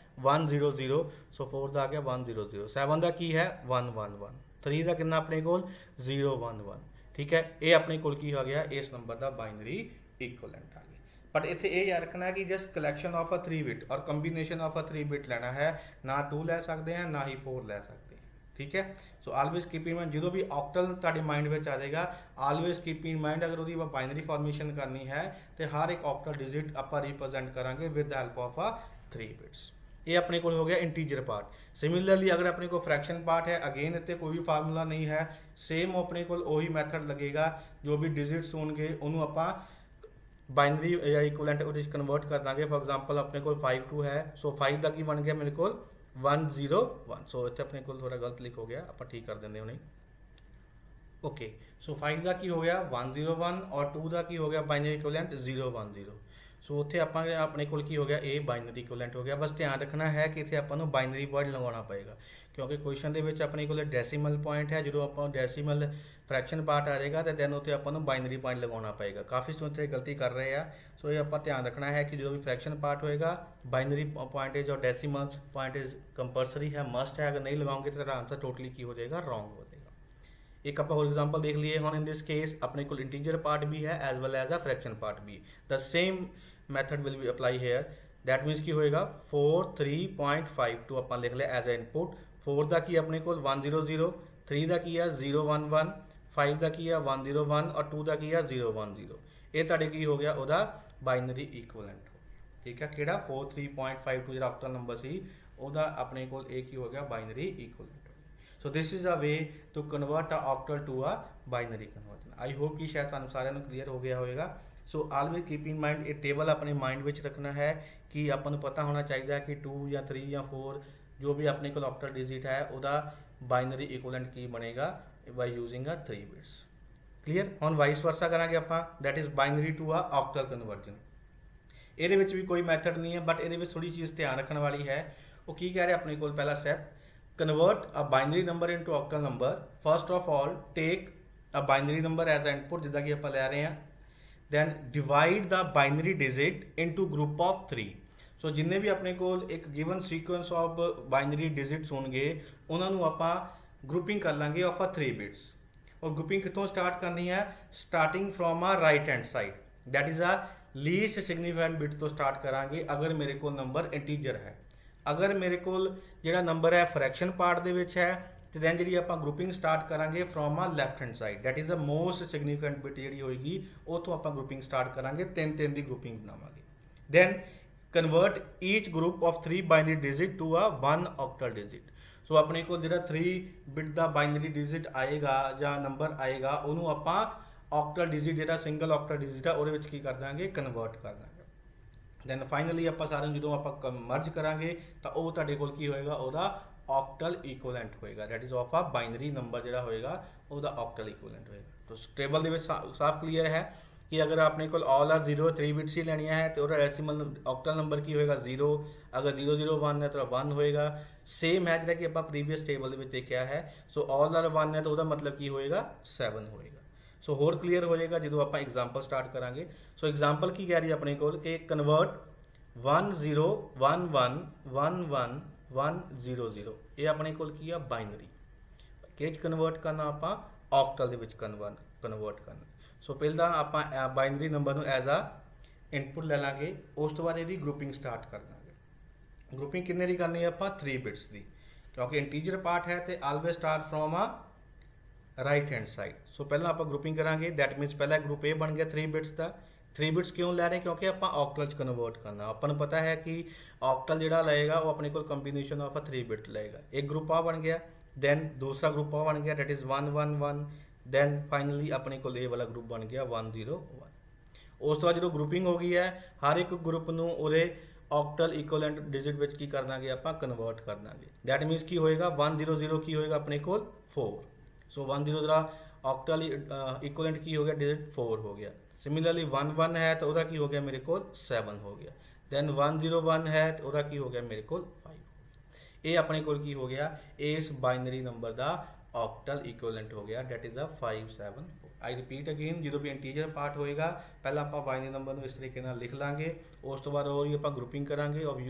100। ਸੋ 4 ਦਾ ਆ ਗਿਆ 100। 7 ਦਾ ਕੀ ਹੈ 111। 3 ਦਾ ਕਿੰਨਾ ਆਪਣੇ ਕੋਲ 011। ਠੀਕ ਹੈ, ਇਹ ਆਪਣੇ ਕੋਲ ਕੀ ਆ ਗਿਆ ਇਸ ਨੰਬਰ ਦਾ ਬਾਈਨਰੀ ਇਕੁਇਵਲੈਂਟ ਆ ਗਿਆ। बट इतने ये याद रखना है कि just collection of a 3 bit और कंबीनेशन ऑफ अ 3 बिट लेना है, ना 2 ले सकते हैं ना ही 4 ले सकते हैं। ठीक है। So always keep in mind जो भी ऑक्टल ਤੁਹਾਡੇ माइंड में आ जाएगा, ऑलवेज कीप इन माइंड अगर ਉਹਦੀ बाइनरी फॉर्मेशन करनी है तो हर एक ऑक्टल डिजिट ਆਪਾਂ रिप्रेजेंट करांगे with the help of a 3 bits. ये अपने को हो गया इंटीजर पार्ट। सिमिलरली अगर अपने को फ्रैक्शन पार्ट है, अगेन इतने कोई भी फार्मूला नहीं है, सेम अपने को वही मैथड लगेगा। जो भी डिजिट्स होंगे उन्होंने आप बाइनरी या इक्विवेलेंट ਉਹਦੇ ਵਿੱਚ ਕਨਵਰਟ ਕਰ ਦਾਂਗੇ। ਫॉर एग्जांपल ਆਪਣੇ ਕੋਲ 52 ਹੈ, ਸੋ 5 ਦਾ ਕੀ ਬਣ ਗਿਆ ਮੇਰੇ ਕੋਲ 101। ਸੋ ਇੱਥੇ ਆਪਣੇ ਕੋਲ ਥੋੜਾ ਗਲਤ ਲਿਖ ਹੋ ਗਿਆ, ਆਪਾਂ ਠੀਕ ਕਰ ਦਿੰਦੇ ਹੁਣੇ। ਓਕੇ, ਸੋ 5 ਦਾ ਕੀ ਹੋ ਗਿਆ 101 ਔਰ 2 ਦਾ ਕੀ ਹੋ ਗਿਆ ਬਾਈਨਰੀ ਇਕੁਇਵਲੈਂਟ 010। ਸੋ ਉੱਥੇ ਆਪਾਂ ਆਪਣੇ ਕੋਲ ਕੀ ਹੋ ਗਿਆ ਇਹ ਬਾਈਨਰੀ ਇਕੁਇਵਲੈਂਟ ਹੋ ਗਿਆ। ਬਸ ਧਿਆਨ ਰੱਖਣਾ ਹੈ ਕਿ ਇੱਥੇ ਆਪਾਂ ਨੂੰ ਬਾਈਨਰੀ ਪੁਆਇੰਟ ਲਗਾਉਣਾ ਪਏਗਾ, ਕਿਉਂਕਿ ਕੁਐਸਚਨ ਦੇ ਵਿੱਚ ਆਪਣੇ ਕੋਲ ਡੈਸੀਮਲ ਪੁਆਇੰਟ ਹੈ। ਜਦੋਂ ਆਪਾਂ ਡੈਸੀਮਲ फ्रैक्शन पार्ट आ जाएगा तो दैन उत्ते आपां नूं बाइनरी पॉइंट लगाना पएगा। काफ़ी स्टूडेंट गलती कर रहे हैं। सो ये आपां ध्यान रखना है कि जो भी फ्रैक्शन पार्ट होएगा बाइनरी पॉइंटेज और डेसिमल पॉइंटेज कंपलसरी है, मस्ट है। अगर नहीं लगाओगे तो तेरा आंसर टोटली की हो जाएगा रॉन्ग हो जाएगा। एक आप होर एग्जांपल देख लिए हुण। इन दिस केस अपने को इंटीजर पार्ट भी है as well as a fraction part भी। The same method will be apply here. That means की होएगा 43.52 आपां लिख लिया एज अ इनपुट। 4 का की अपने को 100, 3 का की है 011, 5 का की है 101 और 2 का की है 010। ये तुहाडे की हो गया ਉਹਦਾ ਬਾਈਨਰੀ ਇਕੁਇਵਲੈਂਟ हो गया। ठीक है, ਕਿਹੜਾ 43.52 ਜਿਹੜਾ ਆਕਟਲ ਨੰਬਰ ਸੀ ਉਹਦਾ ਆਪਣੇ ਕੋਲ ਇਹ ਕੀ ਹੋ ਗਿਆ binary equivalent. So this is a way to convert a octal to a binary conversion. I hope ਕਿ ਸ਼ਾਇਦ ਤੁਹਾਨੂੰ ਸਾਰਿਆਂ ਨੂੰ ਕਲੀਅਰ ਹੋ ਗਿਆ ਹੋਵੇਗਾ। So always keep in mind, ਇਹ ਟੇਬਲ ਆਪਣੇ ਮਾਈਂਡ ਵਿੱਚ ਰੱਖਣਾ ਹੈ ਕਿ ਆਪਾਂ ਨੂੰ ਪਤਾ ਹੋਣਾ ਚਾਹੀਦਾ ਕਿ 2 ਜਾਂ 3 ਜਾਂ 4 ਜੋ ਵੀ ਆਪਣੇ ਕੋਲ ਆਕਟਲ ਡਿਜਿਟ ਹੈ ਉਹਦਾ ਬਾਈਨਰੀ ਇਕੁਇਵਲੈਂਟ ਕੀ ਬਣੇਗਾ by using a 3 bits. Clear. ਹੁਣ ਵਾਈਸ ਵਰਸਾ ਕਰਾਂਗੇ ਆਪਾਂ, that is binary to a octal conversion. ਇਹਦੇ ਵਿੱਚ ਵੀ ਕੋਈ ਮੈਥਡ ਨਹੀਂ ਹੈ, ਬਟ ਇਹਦੇ ਵਿੱਚ ਥੋੜੀ ਚੀਜ਼ ਧਿਆਨ ਰੱਖਣ ਵਾਲੀ ਹੈ। ਉਹ ਕੀ ਕਹਿ ਰਿਹਾ ਆਪਣੇ ਕੋਲ, ਪਹਿਲਾ step, convert a binary number into octal number. First of all take a binary number as a input, ਜਿੱਦਾਂ ਕਿ ਆਪਾਂ ਲੈ ਰਹੇ ਹਾਂ। then divide the binary digit into group of 3। ਸੋ ਜਿੰਨੇ ਵੀ ਆਪਣੇ ਕੋਲ ਇੱਕ given sequence of binary digits ਹੋਣਗੇ ਉਹਨਾਂ ਨੂੰ ਆਪਾਂ ਗਰੁੱਪਿੰਗ ਕਰ ਲਾਂਗੇ ਆਫ ਅ 3 ਬਿਟਸ। ਔਰ ਗਰੁੱਪਿੰਗ ਕਿੱਥੋਂ ਸਟਾਰਟ ਕਰਨੀ ਹੈ, starting from a right hand side, that is a least significant bit ਤੋਂ ਸਟਾਰਟ ਕਰਾਂਗੇ ਅਗਰ ਮੇਰੇ ਕੋਲ ਨੰਬਰ ਇੰਟੀਜਰ ਹੈ। ਅਗਰ ਮੇਰੇ ਕੋਲ ਜਿਹੜਾ ਨੰਬਰ ਹੈ ਫਰੈਕਸ਼ਨ ਪਾਰਟ ਦੇ ਵਿੱਚ ਹੈ ਤੇ ਦੈਨ ਜਿਹੜੀ ਆਪਾਂ ਗਰੁੱਪਿੰਗ ਸਟਾਰਟ ਕਰਾਂਗੇ from a left hand side, that is a most significant bit ਜਿਹੜੀ ਹੋਏਗੀ ਉੱਥੋਂ ਆਪਾਂ ਗਰੁੱਪਿੰਗ ਸਟਾਰਟ ਕਰਾਂਗੇ, 3 ਦੀ ਗਰੁੱਪਿੰਗ ਬਣਾਵਾਂਗੇ। Then convert each group of 3 binary digit to a 1 octal digit. So ਆਪਣੇ ਕੋਲ ਜਿਹੜਾ 3 ਬਿਟ ਦਾ ਬਾਈਨਰੀ ਡਿਜਿਟ ਆਏਗਾ ਜਾਂ ਨੰਬਰ ਆਏਗਾ ਉਹਨੂੰ ਆਪਾਂ ਆਕਟਲ ਡਿਜਿਟ, ਜਿਹੜਾ ਸਿੰਗਲ ਆਕਟਲ ਡਿਜਿਟ ਆ ਉਹਦੇ ਵਿੱਚ ਕੀ ਕਰ ਦਾਂਗੇ, ਕਨਵਰਟ ਕਰ ਦਾਂਗੇ। ਦੈਨ ਫਾਈਨਲੀ ਆਪਾਂ ਸਾਰਿਆਂ ਨੂੰ ਜਦੋਂ ਆਪਾਂ ਮਰਜ ਕਰਾਂਗੇ ਤਾਂ ਉਹ ਤੁਹਾਡੇ ਕੋਲ ਕੀ ਹੋਏਗਾ, ਉਹਦਾ ਆਕਟਲ ਇਕੁਇਵਲੈਂਟ ਹੋਏਗਾ, that is of a binary number ਜਿਹੜਾ ਹੋਏਗਾ ਉਹਦਾ ਆਕਟਲ ਇਕੁਇਵਲੈਂਟ ਹੋਏਗਾ। ਤਾਂ ਟੇਬਲ ਦੇ ਵਿੱਚ ਸਾਫ਼ ਕਲੀਅਰ ਹੈ ਕਿ ਅਗਰ ਆਪਣੇ ਕੋਲ ਆਲ ਆਰ 0 3 ਬਿਟਸ ਹੀ ਲੈਣੀਆਂ ਹੈ ਤੇ ਉਹਦਾ ਡੈਸੀਮਲ ਆਕਟਲ ਨੰਬਰ ਕੀ ਹੋਏਗਾ, 0। ਅਗਰ 001 ਹੈ ਤਾਂ 1 ਹੋਏਗਾ। ਸੇਮ ਹੈ ਜਿਹੜਾ ਕਿ ਆਪਾਂ ਪ੍ਰੀਵੀਅਸ ਟੇਬਲ ਦੇ ਵਿੱਚ ਦੇਖਿਆ ਹੈ। ਸੋ ਆਲ ਆਰ 1 ਹੈ ਤਾਂ ਉਹਦਾ ਮਤਲਬ ਕੀ ਹੋਏਗਾ, 7 ਹੋਏਗਾ। ਸੋ ਹੋਰ ਕਲੀਅਰ ਹੋ ਜਾਏਗਾ ਜਦੋਂ ਆਪਾਂ ਐਗਜ਼ਾਮਪਲ ਸਟਾਰਟ ਕਰਾਂਗੇ। ਸੋ ਐਗਜ਼ਾਮਪਲ ਕੀ ਕਹਿ ਰਹੀ ਹੈ ਆਪਣੇ ਕੋਲ ਕਿ ਕਨਵਰਟ 10111110 ਇਹ ਆਪਣੇ ਕੋਲ ਕੀ ਆ, ਬਾਈਨਰੀ ਕਿਹ 'ਚ ਕਨਵਰਟ ਕਰਨਾ, ਆਪਾਂ ਆਕਟਲ ਦੇ ਵਿੱਚ ਕਨਵਰਟ ਕਰਨਾ। ਸੋ ਪਹਿਲਾਂ ਆਪਾਂ ਬਾਈਨਰੀ ਨੰਬਰ ਨੂੰ ਐਜ਼ ਅ ਇਨਪੁਟ ਲੈ ਲਾਂਗੇ, ਉਸ ਤੋਂ ਬਾਅਦ ਇਹਦੀ ਗਰੁੱਪਿੰਗ ਸਟਾਰਟ ਕਰ ਦਾਂਗੇ। ਗਰੁੱਪਿੰਗ ਕਿੰਨੇ ਦੀ ਕਰਨੀ ਹੈ ਆਪਾਂ, 3 ਬਿਟਸ ਦੀ, ਕਿਉਂਕਿ ਇੰਟੀਜਰ ਪਾਰਟ ਹੈ ਤੇ always start from a right hand side. So ਪਹਿਲਾਂ ਆਪਾਂ ਗਰੁੱਪਿੰਗ ਕਰਾਂਗੇ, ਦੈਟ ਮੀਨਸ ਪਹਿਲਾ ਗਰੁੱਪ A ਬਣ ਗਿਆ 3 ਬਿਟਸ ਦਾ। 3 ਬਿਟਸ ਕਿਉਂ ਲੈ ਰਹੇ, ਕਿਉਂਕਿ ਆਪਾਂ ਆਕਟਲ 'ਚ ਕਨਵਰਟ ਕਰਨਾ। ਆਪਾਂ ਨੂੰ ਪਤਾ ਹੈ ਕਿ ਆਕਟਲ ਜਿਹੜਾ ਲਏਗਾ ਉਹ ਆਪਣੇ ਕੋਲ ਕੰਬੀਨੇਸ਼ਨ ਆਫ ਅ 3 ਬਿਟ ਲਏਗਾ। ਇੱਕ ਗਰੁੱਪ ਆ ਬਣ ਗਿਆ, ਦੈਨ ਦੂਸਰਾ ਗਰੁੱਪ ਆ ਬਣ ਗਿਆ, ਦੈਟ ਇਜ਼ 111, ਦੈਨ ਫਾਈਨਲੀ ਆਪਣੇ ਕੋਲ ਇਹ ਵਾਲਾ ਗਰੁੱਪ ਬਣ ਗਿਆ 101। ਉਸ ਤੋਂ ਬਾਅਦ ਜਦੋਂ ਗਰੁੱਪਿੰਗ ਹੋ ਗਈ ਹੈ, ਹਰ ਇੱਕ ਗਰੁੱਪ ਨੂੰ ਉਹਦੇ ਆਕਟਲ ਇਕੁਇਵਲੈਂਟ ਡਿਜਿਟ ਵਿੱਚ ਕੀ ਕਰ ਦਾਂਗੇ, ਆਪਾਂ ਕਨਵਰਟ ਕਰ ਦਾਂਗੇ। ਦੈਟ ਮੀਨਸ ਕੀ ਹੋਏਗਾ, 100 ਕੀ ਹੋਏਗਾ ਆਪਣੇ ਕੋਲ 4। ਸੋ 10 ਦਾ ਆਕਟਲ ਇਕੁਇਵਲੈਂਟ ਕੀ ਹੋ ਗਿਆ, ਡਿਜਿਟ 4 ਹੋ ਗਿਆ। ਸਿਮਿਲਰਲੀ 11 ਹੈ ਤਾਂ ਉਹਦਾ ਕੀ ਹੋ ਗਿਆ ਮੇਰੇ ਕੋਲ 7 ਹੋ ਗਿਆ। ਦੈਨ 101 ਹੈ ਤਾਂ ਉਹਦਾ ਕੀ ਹੋ ਗਿਆ ਮੇਰੇ ਕੋਲ 5। ਇਹ ਆਪਣੇ ਕੋਲ ਕੀ ਹੋ ਗਿਆ, ਇਸ ਬਾਈਨਰੀ ਨੰਬਰ ਦਾ ਆਕਟਲ ਇਕੁਇਵਲੈਂਟ ਹੋ ਗਿਆ, that is a 574। I repeat again, ਜਦੋਂ ਵੀ ਇੰਟੀਜਰ ਪਾਰਟ ਹੋਏਗਾ ਪਹਿਲਾਂ ਆਪਾਂ ਬਾਈਨਰੀ ਨੰਬਰ ਨੂੰ ਇਸ ਤਰੀਕੇ ਨਾਲ ਲਿਖ ਲਾਂਗੇ, ਉਸ ਤੋਂ ਬਾਅਦ ਉਹਦੀ ਆਪਾਂ ਗਰੁੱਪਿੰਗ ਕਰਾਂਗੇ ਆਫ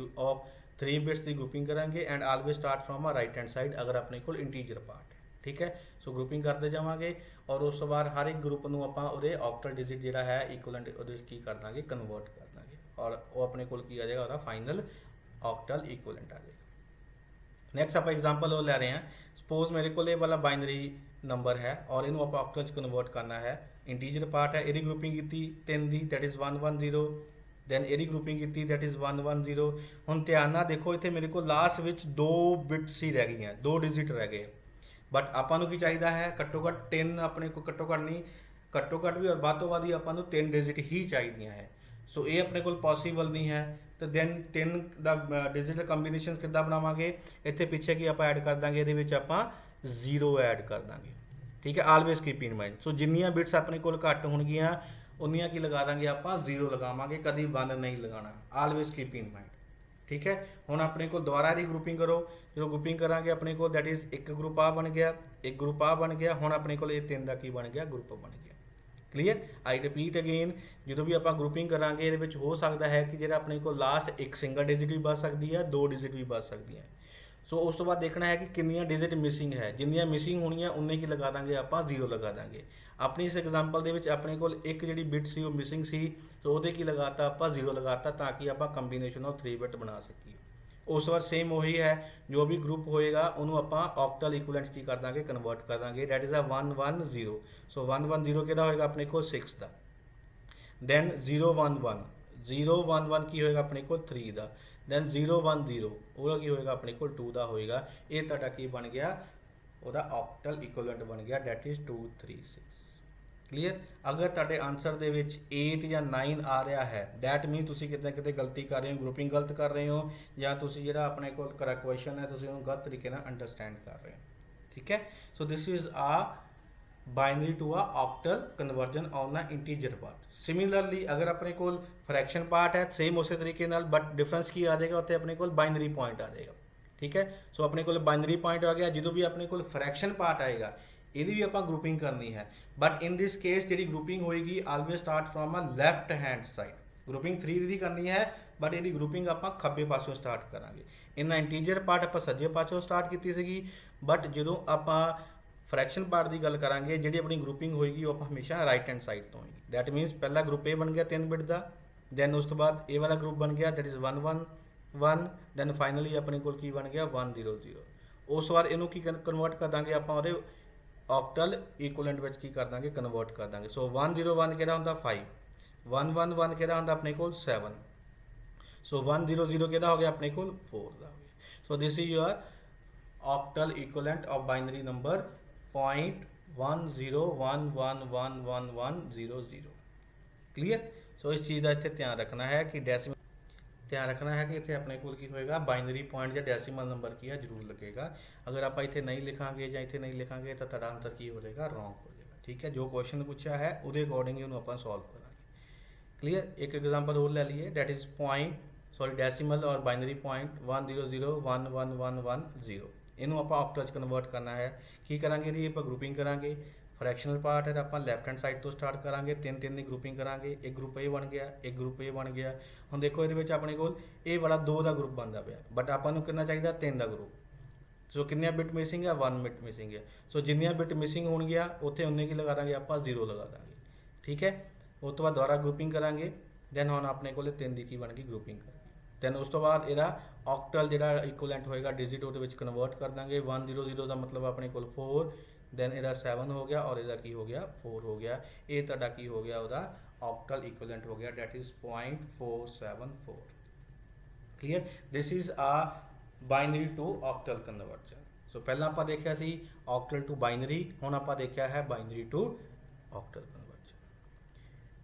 3 ਬਿਟਸ ਦੀ ਗਰੁੱਪਿੰਗ ਕਰਾਂਗੇ and always start from a right hand side ਅਗਰ ਆਪਣੇ ਕੋਲ ਇੰਟੀਜਰ ਪਾਰਟ ਹੈ। ਠੀਕ ਹੈ। ਸੋ ਗਰੁੱਪਿੰਗ ਕਰਦੇ ਜਾਵਾਂਗੇ ਔਰ ਉਸ ਤੋਂ ਬਾਅਦ ਹਰ ਇੱਕ ਗਰੁੱਪ ਨੂੰ ਆਪਾਂ ਉਹਦੇ ਆਕਟਲ ਡਿਜਿਟ ਜਿਹੜਾ ਹੈ ਇਕੁਇਵਲੈਂਟ ਉਹਦੇ ਵਿੱਚ ਕੀ ਕਰ ਦਾਂਗੇ, ਕਨਵਰਟ ਕਰ ਦਾਂਗੇ ਔਰ ਉਹ ਆਪਣੇ ਕੋਲ ਕੀ ਆ ਜਾਏਗਾ, ਉਹਦਾ ਫਾਈਨਲ ਆਕਟਲ ਇਕੁਇਵਲੈਂਟ ਆ ਜਾਏਗਾ। ਨੈਕਸਟ ਆਪਾਂ ਐਗਜ਼ਾਮਪਲ ਉਹ ਲੈ ਰਹੇ ਹਾਂ। ਸਪੋਜ਼ ਮੇਰੇ ਕੋਲ ਇਹ ਵਾਲਾ ਬਾਈਨਰੀ ਨੰਬਰ ਹੈ ਔਰ ਇਹਨੂੰ ਆਪਾਂ ਆਕਟਲ 'ਚ ਕਨਵਰਟ ਕਰਨਾ ਹੈ। ਇੰਟੀਜਰ ਪਾਰਟ ਹੈ, ਇਹਦੀ ਗਰੁੱਪਿੰਗ ਕੀਤੀ 3 ਦੀ, ਦੈਟ ਇਜ਼ 110। ਦੈਨ ਇਹਦੀ ਗਰੁੱਪਿੰਗ ਕੀਤੀ, ਦੈਟ ਇਜ਼ 110। ਹੁਣ ਧਿਆਨ ਨਾਲ ਦੇਖੋ, ਇੱਥੇ ਮੇਰੇ ਕੋਲ ਲਾਸਟ ਵਿੱਚ 2 ਬਿਟਸ ਹੀ ਰਹਿ ਗਈਆਂ, 2 ਡਿਜਿਟ ਰਹਿ ਗਏ। ਬਟ ਆਪਾਂ ਨੂੰ ਕੀ ਚਾਹੀਦਾ ਹੈ, ਘੱਟੋ ਘੱਟ 3, ਆਪਣੇ ਕੋਲ ਘੱਟੋ ਘੱਟ ਨਹੀਂ, ਘੱਟੋ ਘੱਟ ਵੀ ਔਰ ਵੱਧ ਤੋਂ ਵੱਧ ਹੀ ਆਪਾਂ ਨੂੰ 3 ਡਿਜਿਟ ਹੀ ਚਾਹੀਦੀਆਂ ਹੈ। ਸੋ ਇਹ ਆਪਣੇ ਕੋਲ ਪੋਸੀਬਲ ਨਹੀਂ ਹੈ। ਤੇ ਦੈਨ 3 ਦਾ ਡਿਜਿਟ ਕੰਬੀਨੇਸ਼ਨ ਕਿੱਦਾਂ ਬਣਾਵਾਂਗੇ, ਇੱਥੇ ਪਿੱਛੇ ਕੀ ਆਪਾਂ ਐਡ ਕਰ ਦਾਂਗੇ, ਇਹਦੇ ਵਿੱਚ ਆਪਾਂ 0 ਐਡ ਕਰ ਦਾਂਗੇ। ਠੀਕ ਹੈ, ਆਲਵੇਜ਼ ਕੀਪ ਇਨ ਮਾਈਂਡ। ਸੋ ਜਿੰਨੀਆਂ ਬਿਟਸ ਆਪਣੇ ਕੋਲ ਘੱਟ ਹੋਣਗੀਆਂ ਉਨੀਆਂ ਕੀ ਲਗਾ ਦਾਂਗੇ, ਆਪਾਂ 0 ਲਗਾਵਾਂਗੇ, ਕਦੀ 1 ਨਹੀਂ ਲਗਾਉਣਾ। Always keep in mind. ਠੀਕ ਹੈ। ਹੁਣ ਆਪਣੇ ਕੋਲ ਦੁਬਾਰਾ ਦੀ ਗਰੁੱਪਿੰਗ ਕਰੋ, ਜਦੋਂ ਗਰੁੱਪਿੰਗ ਕਰਾਂਗੇ ਆਪਣੇ ਕੋਲ ਦੈਟ ਇਜ਼ ਇੱਕ ਗਰੁੱਪ ਆ ਬਣ ਗਿਆ, ਇੱਕ ਗਰੁੱਪ ਆ ਬਣ ਗਿਆ। ਹੁਣ ਆਪਣੇ ਕੋਲ ਇਹ 3 ਦਾ ਕੀ ਬਣ ਗਿਆ, ਗਰੁੱਪ ਬਣ ਗਿਆ। ਕਲੀਅਰ। ਆਈ ਰਿਪੀਟ ਅਗੇਨ, ਜਦੋਂ ਵੀ ਆਪਾਂ ਗਰੁੱਪਿੰਗ ਕਰਾਂਗੇ ਇਹਦੇ ਵਿੱਚ ਹੋ ਸਕਦਾ ਹੈ ਕਿ ਜਿਹੜਾ ਆਪਣੇ ਕੋਲ ਲਾਸਟ ਇੱਕ ਸਿੰਗਲ ਡਿਜਿਟ ਵੀ ਬਚ ਸਕਦੀ ਹੈ, 2 ਡਿਜਿਟ ਵੀ ਬਚ ਸਕਦੀ ਹੈ। ਸੋ ਉਸ ਤੋਂ ਬਾਅਦ ਦੇਖਣਾ ਹੈ ਕਿ ਕਿੰਨੀਆਂ ਡਿਜਿਟ ਮਿਸਿੰਗ ਹੈ, ਜਿੰਨੀਆਂ ਮਿਸਿੰਗ ਹੋਣੀਆਂ ਉਨੇ ਕੀ ਲਗਾ ਦਾਂਗੇ, ਆਪਾਂ 0 ਲਗਾ ਦਾਂਗੇ। ਆਪਣੀ ਇਸ ਐਗਜ਼ਾਮਪਲ ਦੇ ਵਿੱਚ ਆਪਣੇ ਕੋਲ ਇੱਕ ਜਿਹੜੀ ਬਿਟ ਸੀ ਉਹ ਮਿਸਿੰਗ ਸੀ, ਸੋ ਉਹਦੇ ਕੀ ਲਗਾਤਾ, ਆਪਾਂ 0 ਲਗਾਤਾ ਤਾਂ ਕਿ ਆਪਾਂ ਕੰਬੀਨੇਸ਼ਨ ਆਫ 3 ਬਿਟ ਬਣਾ ਸਕੀਏ। ਉਸ ਤੋਂ ਬਾਅਦ ਸੇਮ ਉਹੀ ਹੈ, ਜੋ ਵੀ ਗਰੁੱਪ ਹੋਏਗਾ ਉਹਨੂੰ ਆਪਾਂ ਆਕਟਲ ਇਕੁਇਵਲੈਂਟ ਕੀ ਕਰ ਦਾਂਗੇ, ਕਨਵਰਟ ਕਰ ਦਾਂਗੇ, ਦੈਟ ਇਜ਼ ਅ 110। ਸੋ 110 ਕਿਹਦਾ ਹੋਏਗਾ, ਆਪਣੇ ਕੋਲ 6 ਦਾ। ਦੈਨ 011 ਕੀ ਹੋਏਗਾ ਆਪਣੇ ਕੋਲ 3 ਦਾ। ਦੈਨ 010 ਉਹਦਾ ਕੀ ਹੋਏਗਾ ਆਪਣੇ ਕੋਲ 2 ਦਾ ਹੋਏਗਾ। ਇਹ ਤੁਹਾਡਾ ਕੀ ਬਣ ਗਿਆ, ਉਹਦਾ ऑक्टल इक्विवेलेंट बन गया डैट इज़ 236। क्लीयर। अगर ਤੁਹਾਡੇ ਆਨਸਰ ਦੇ ਵਿੱਚ 8 ਜਾਂ 9 ਆ ਰਿਹਾ ਹੈ ਦੈਟ ਮੀਨ ਤੁਸੀਂ ਕਿਤੇ ਕਿਤੇ ਗਲਤੀ ਕਰ ਰਹੇ ਹੋ, ਗਰੁੱਪਿੰਗ ਗਲਤ ਕਰ ਰਹੇ ਹੋ, ਜਾਂ ਤੁਸੀਂ ਜਿਹੜਾ ਆਪਣੇ ਕੋਲ ਕੁਐਸਚਨ ਹੈ ਤੁਸੀਂ ਉਹਨੂੰ ਗਲਤ ਤਰੀਕੇ ਨਾਲ ਅੰਡਰਸਟੈਂਡ ਕਰ ਰਹੇ ਹੋ। ਠੀਕ ਹੈ। So this is a binary to a octal conversion on a integer part. Similarly ਅਗਰ ਆਪਣੇ ਕੋਲ ਫਰੈਕਸ਼ਨ ਪਾਰਟ ਹੈ ਸੇਮ ਉਸੇ ਤਰੀਕੇ ਨਾਲ, ਬਟ ਡਿਫਰੈਂਸ ਕੀ ਆ ਜਾਏਗਾ, ਉੱਥੇ ਆਪਣੇ ਕੋਲ ਬਾਈਨਰੀ ਪੁਆਇੰਟ ਆ ਜਾਏਗਾ। ਠੀਕ ਹੈ। ਸੋ ਆਪਣੇ ਕੋਲ ਬਾਈਨਰੀ ਪੁਆਇੰਟ ਆ ਗਿਆ। ਜਦੋਂ ਵੀ ਆਪਣੇ ਕੋਲ ਫਰੈਕਸ਼ਨ ਪਾਰਟ ਆਏਗਾ ਇਹਦੀ ਵੀ ਆਪਾਂ ਗਰੁੱਪਿੰਗ ਕਰਨੀ ਹੈ, ਬਟ ਇਨ ਦਿਸ ਕੇਸ ਜਿਹੜੀ ਗਰੁੱਪਿੰਗ ਹੋਏਗੀ ਆਲਵੇਜ਼ ਸਟਾਰਟ ਫਰੋਮ ਆ ਲੈਫਟ ਹੈਂਡ ਸਾਈਡ। ਗਰੁੱਪਿੰਗ 3 ਦੀ ਕਰਨੀ ਹੈ, ਬਟ ਇਹਦੀ ਗਰੁੱਪਿੰਗ ਆਪਾਂ ਖੱਬੇ ਪਾਸਿਓਂ ਸਟਾਰਟ ਕਰਾਂਗੇ। ਇਨ ਇੰਟੀਜਰ ਪਾਰਟ ਆਪਾਂ ਸੱਜੇ ਪਾਸਿਓਂ ਸਟਾਰਟ ਕੀਤੀ ਸੀਗੀ, ਬਟ ਜਦੋਂ ਆਪਾਂ ਫਰੈਕਸ਼ਨ ਪਾਰਟ ਦੀ ਗੱਲ ਕਰਾਂਗੇ ਜਿਹੜੀ ਆਪਣੀ ਗਰੁੱਪਿੰਗ ਹੋਏਗੀ ਉਹ ਆਪਾਂ ਹਮੇਸ਼ਾ ਰਾਈਟ ਹੈਂਡ ਸਾਈਡ ਤੋਂ ਹੋਏਗੀ। ਦੈਟ ਮੀਨਸ ਪਹਿਲਾ ਗਰੁੱਪ A ਬਣ ਗਿਆ 3 ਬਿਟ ਦਾ, ਦੈਨ ਉਸ ਤੋਂ ਬਾਅਦ ਇਹ ਵਾਲਾ ਗਰੁੱਪ ਬਣ ਗਿਆ ਦੈਟ ਇਜ਼ 1 1 1, ਦੈਨ ਫਾਈਨਲੀ ਆਪਣੇ ਕੋਲ ਕੀ ਬਣ ਗਿਆ 1 0 0। ਉਸ ਤੋਂ ਬਾਅਦ ਇਹਨੂੰ ਕੀ ਕਨਵਰਟ ਕਰ ਦਾਂਗੇ ਆਪਾਂ ਉਹਦੇ ऑक्टल इक्विवेलेंट ਵਿੱਚ ਕੀ ਕਰ ਦਾਂਗੇ ਕਨਵਰਟ ਕਰ ਦਾਂਗੇ। ਸੋ 1 0 1 ਕਿਹੜਾ ਹੁੰਦਾ 5, 1 1 1 ਕਿਹੜਾ ਹੁੰਦਾ ਆਪਣੇ ਕੋਲ 7, ਸੋ 1 0 0 ਕਿਹੜਾ ਹੋ ਗਿਆ ਆਪਣੇ ਕੋਲ 4 ਦਾ ਹੋ ਗਿਆ। So this is your octal equivalent of binary number 0.10111110 clear. So इस चीज़ का इतने ध्यान रखना है कि डेसिमल ध्यान रखना है कि इतने अपने को की होएगा बाइनरी पॉइंट या डेसिमल नंबर की है जरूर लगेगा। अगर आप इतने नहीं लिखांगे या इतने नहीं लिखांगे तो ਤੁਹਾਡਾ आंसर की हो जाएगा रॉन्ग हो जाएगा। ठीक है। जो क्वेश्चन पूछा है उसके अकॉर्डिंग ही आप सॉल्व करेंगे। क्लियर। एक एग्जाम्पल और ले लीए डैट इज डेसिमल और बाइनरी पॉइंट 1 0 0 1 1 1 1 0। ਇਹਨੂੰ ਆਪਾਂ ऑक्टल 'ਚ ਕਨਵਰਟ ਕਰਨਾ ਹੈ। ਕੀ ਕਰਾਂਗੇ ਜੀ ਆਪਾਂ ਗਰੁੱਪਿੰਗ ਕਰਾਂਗੇ। ਫਰੈਕਸ਼ਨਲ ਪਾਰਟ ਹੈ ਆਪਾਂ ਲੈਫਟ ਹੈਂਡ ਸਾਈਡ ਤੋਂ ਸਟਾਰਟ ਕਰਾਂਗੇ, 3 3 ਦੀ ਗਰੁੱਪਿੰਗ ਕਰਾਂਗੇ। ਇੱਕ ਗਰੁੱਪ A ਬਣ ਗਿਆ, ਇੱਕ ਗਰੁੱਪ A ਬਣ ਗਿਆ। ਹੁਣ ਦੇਖੋ ਇਹਦੇ ਵਿੱਚ ਆਪਣੇ ਕੋਲ ਇਹ ਵਾਲਾ 2 ਦਾ ਗਰੁੱਪ ਬਣਦਾ ਪਿਆ, ਬਟ ਆਪਾਂ ਨੂੰ ਕਿੰਨਾ ਚਾਹੀਦਾ 3 ਦਾ ਗਰੁੱਪ। ਸੋ ਕਿੰਨੀਆਂ ਬਿਟ ਮਿਸਿੰਗ ਹੈ 1 ਬਿਟ ਮਿਸਿੰਗ ਹੈ। ਸੋ ਜਿੰਨੀਆਂ ਬਿਟ ਮਿਸਿੰਗ ਹੋਣਗੀਆਂ ਉੱਥੇ ਉਨੇ ਕੀ ਲਗਾ ਦਾਂਗੇ ਆਪਾਂ 0 ਲਗਾ ਦਾਂਗੇ। ਠੀਕ ਹੈ। ਉਸ ਤੋਂ ਬਾਅਦ ਦੁਬਾਰਾ ਗਰੁੱਪਿੰਗ ਕਰਾਂਗੇ, ਦੈਨ ਹੁਣ ਆਪਣੇ ਕੋਲ 3 ਦੀ ਕੀ ਬਣ ਗਈ ਗਰੁੱਪਿੰਗ ਕਰ। ਦੈਨ ਉਸ ਤੋਂ ਬਾਅਦ ਇਹਦਾ ऑक्टल ਜਿਹੜਾ ਇਕੁਇਵਲੈਂਟ ਹੋਏਗਾ ਡਿਜਿਟ ਉਹਦੇ ਵਿੱਚ ਕਨਵਰਟ ਕਰ ਦਾਂਗੇ। 1 0 0 ਦਾ ਮਤਲਬ ਆਪਣੇ ਕੋਲ 4, ਦੈਨ ਇਹਦਾ 7 ਹੋ ਗਿਆ ਔਰ ਇਹਦਾ ਕੀ ਹੋ ਗਿਆ 4 ਹੋ ਗਿਆ। ਇਹ ਤੁਹਾਡਾ ਕੀ ਹੋ ਗਿਆ ਉਹਦਾ ऑक्टल इक्विवेलेंट हो गया that is 0.474। Clear. This is a binary to octal conversion. So पहला आप देखा सी ऑक्टल टू बाइनरी, हुण आप देखा है binary to octal conversion.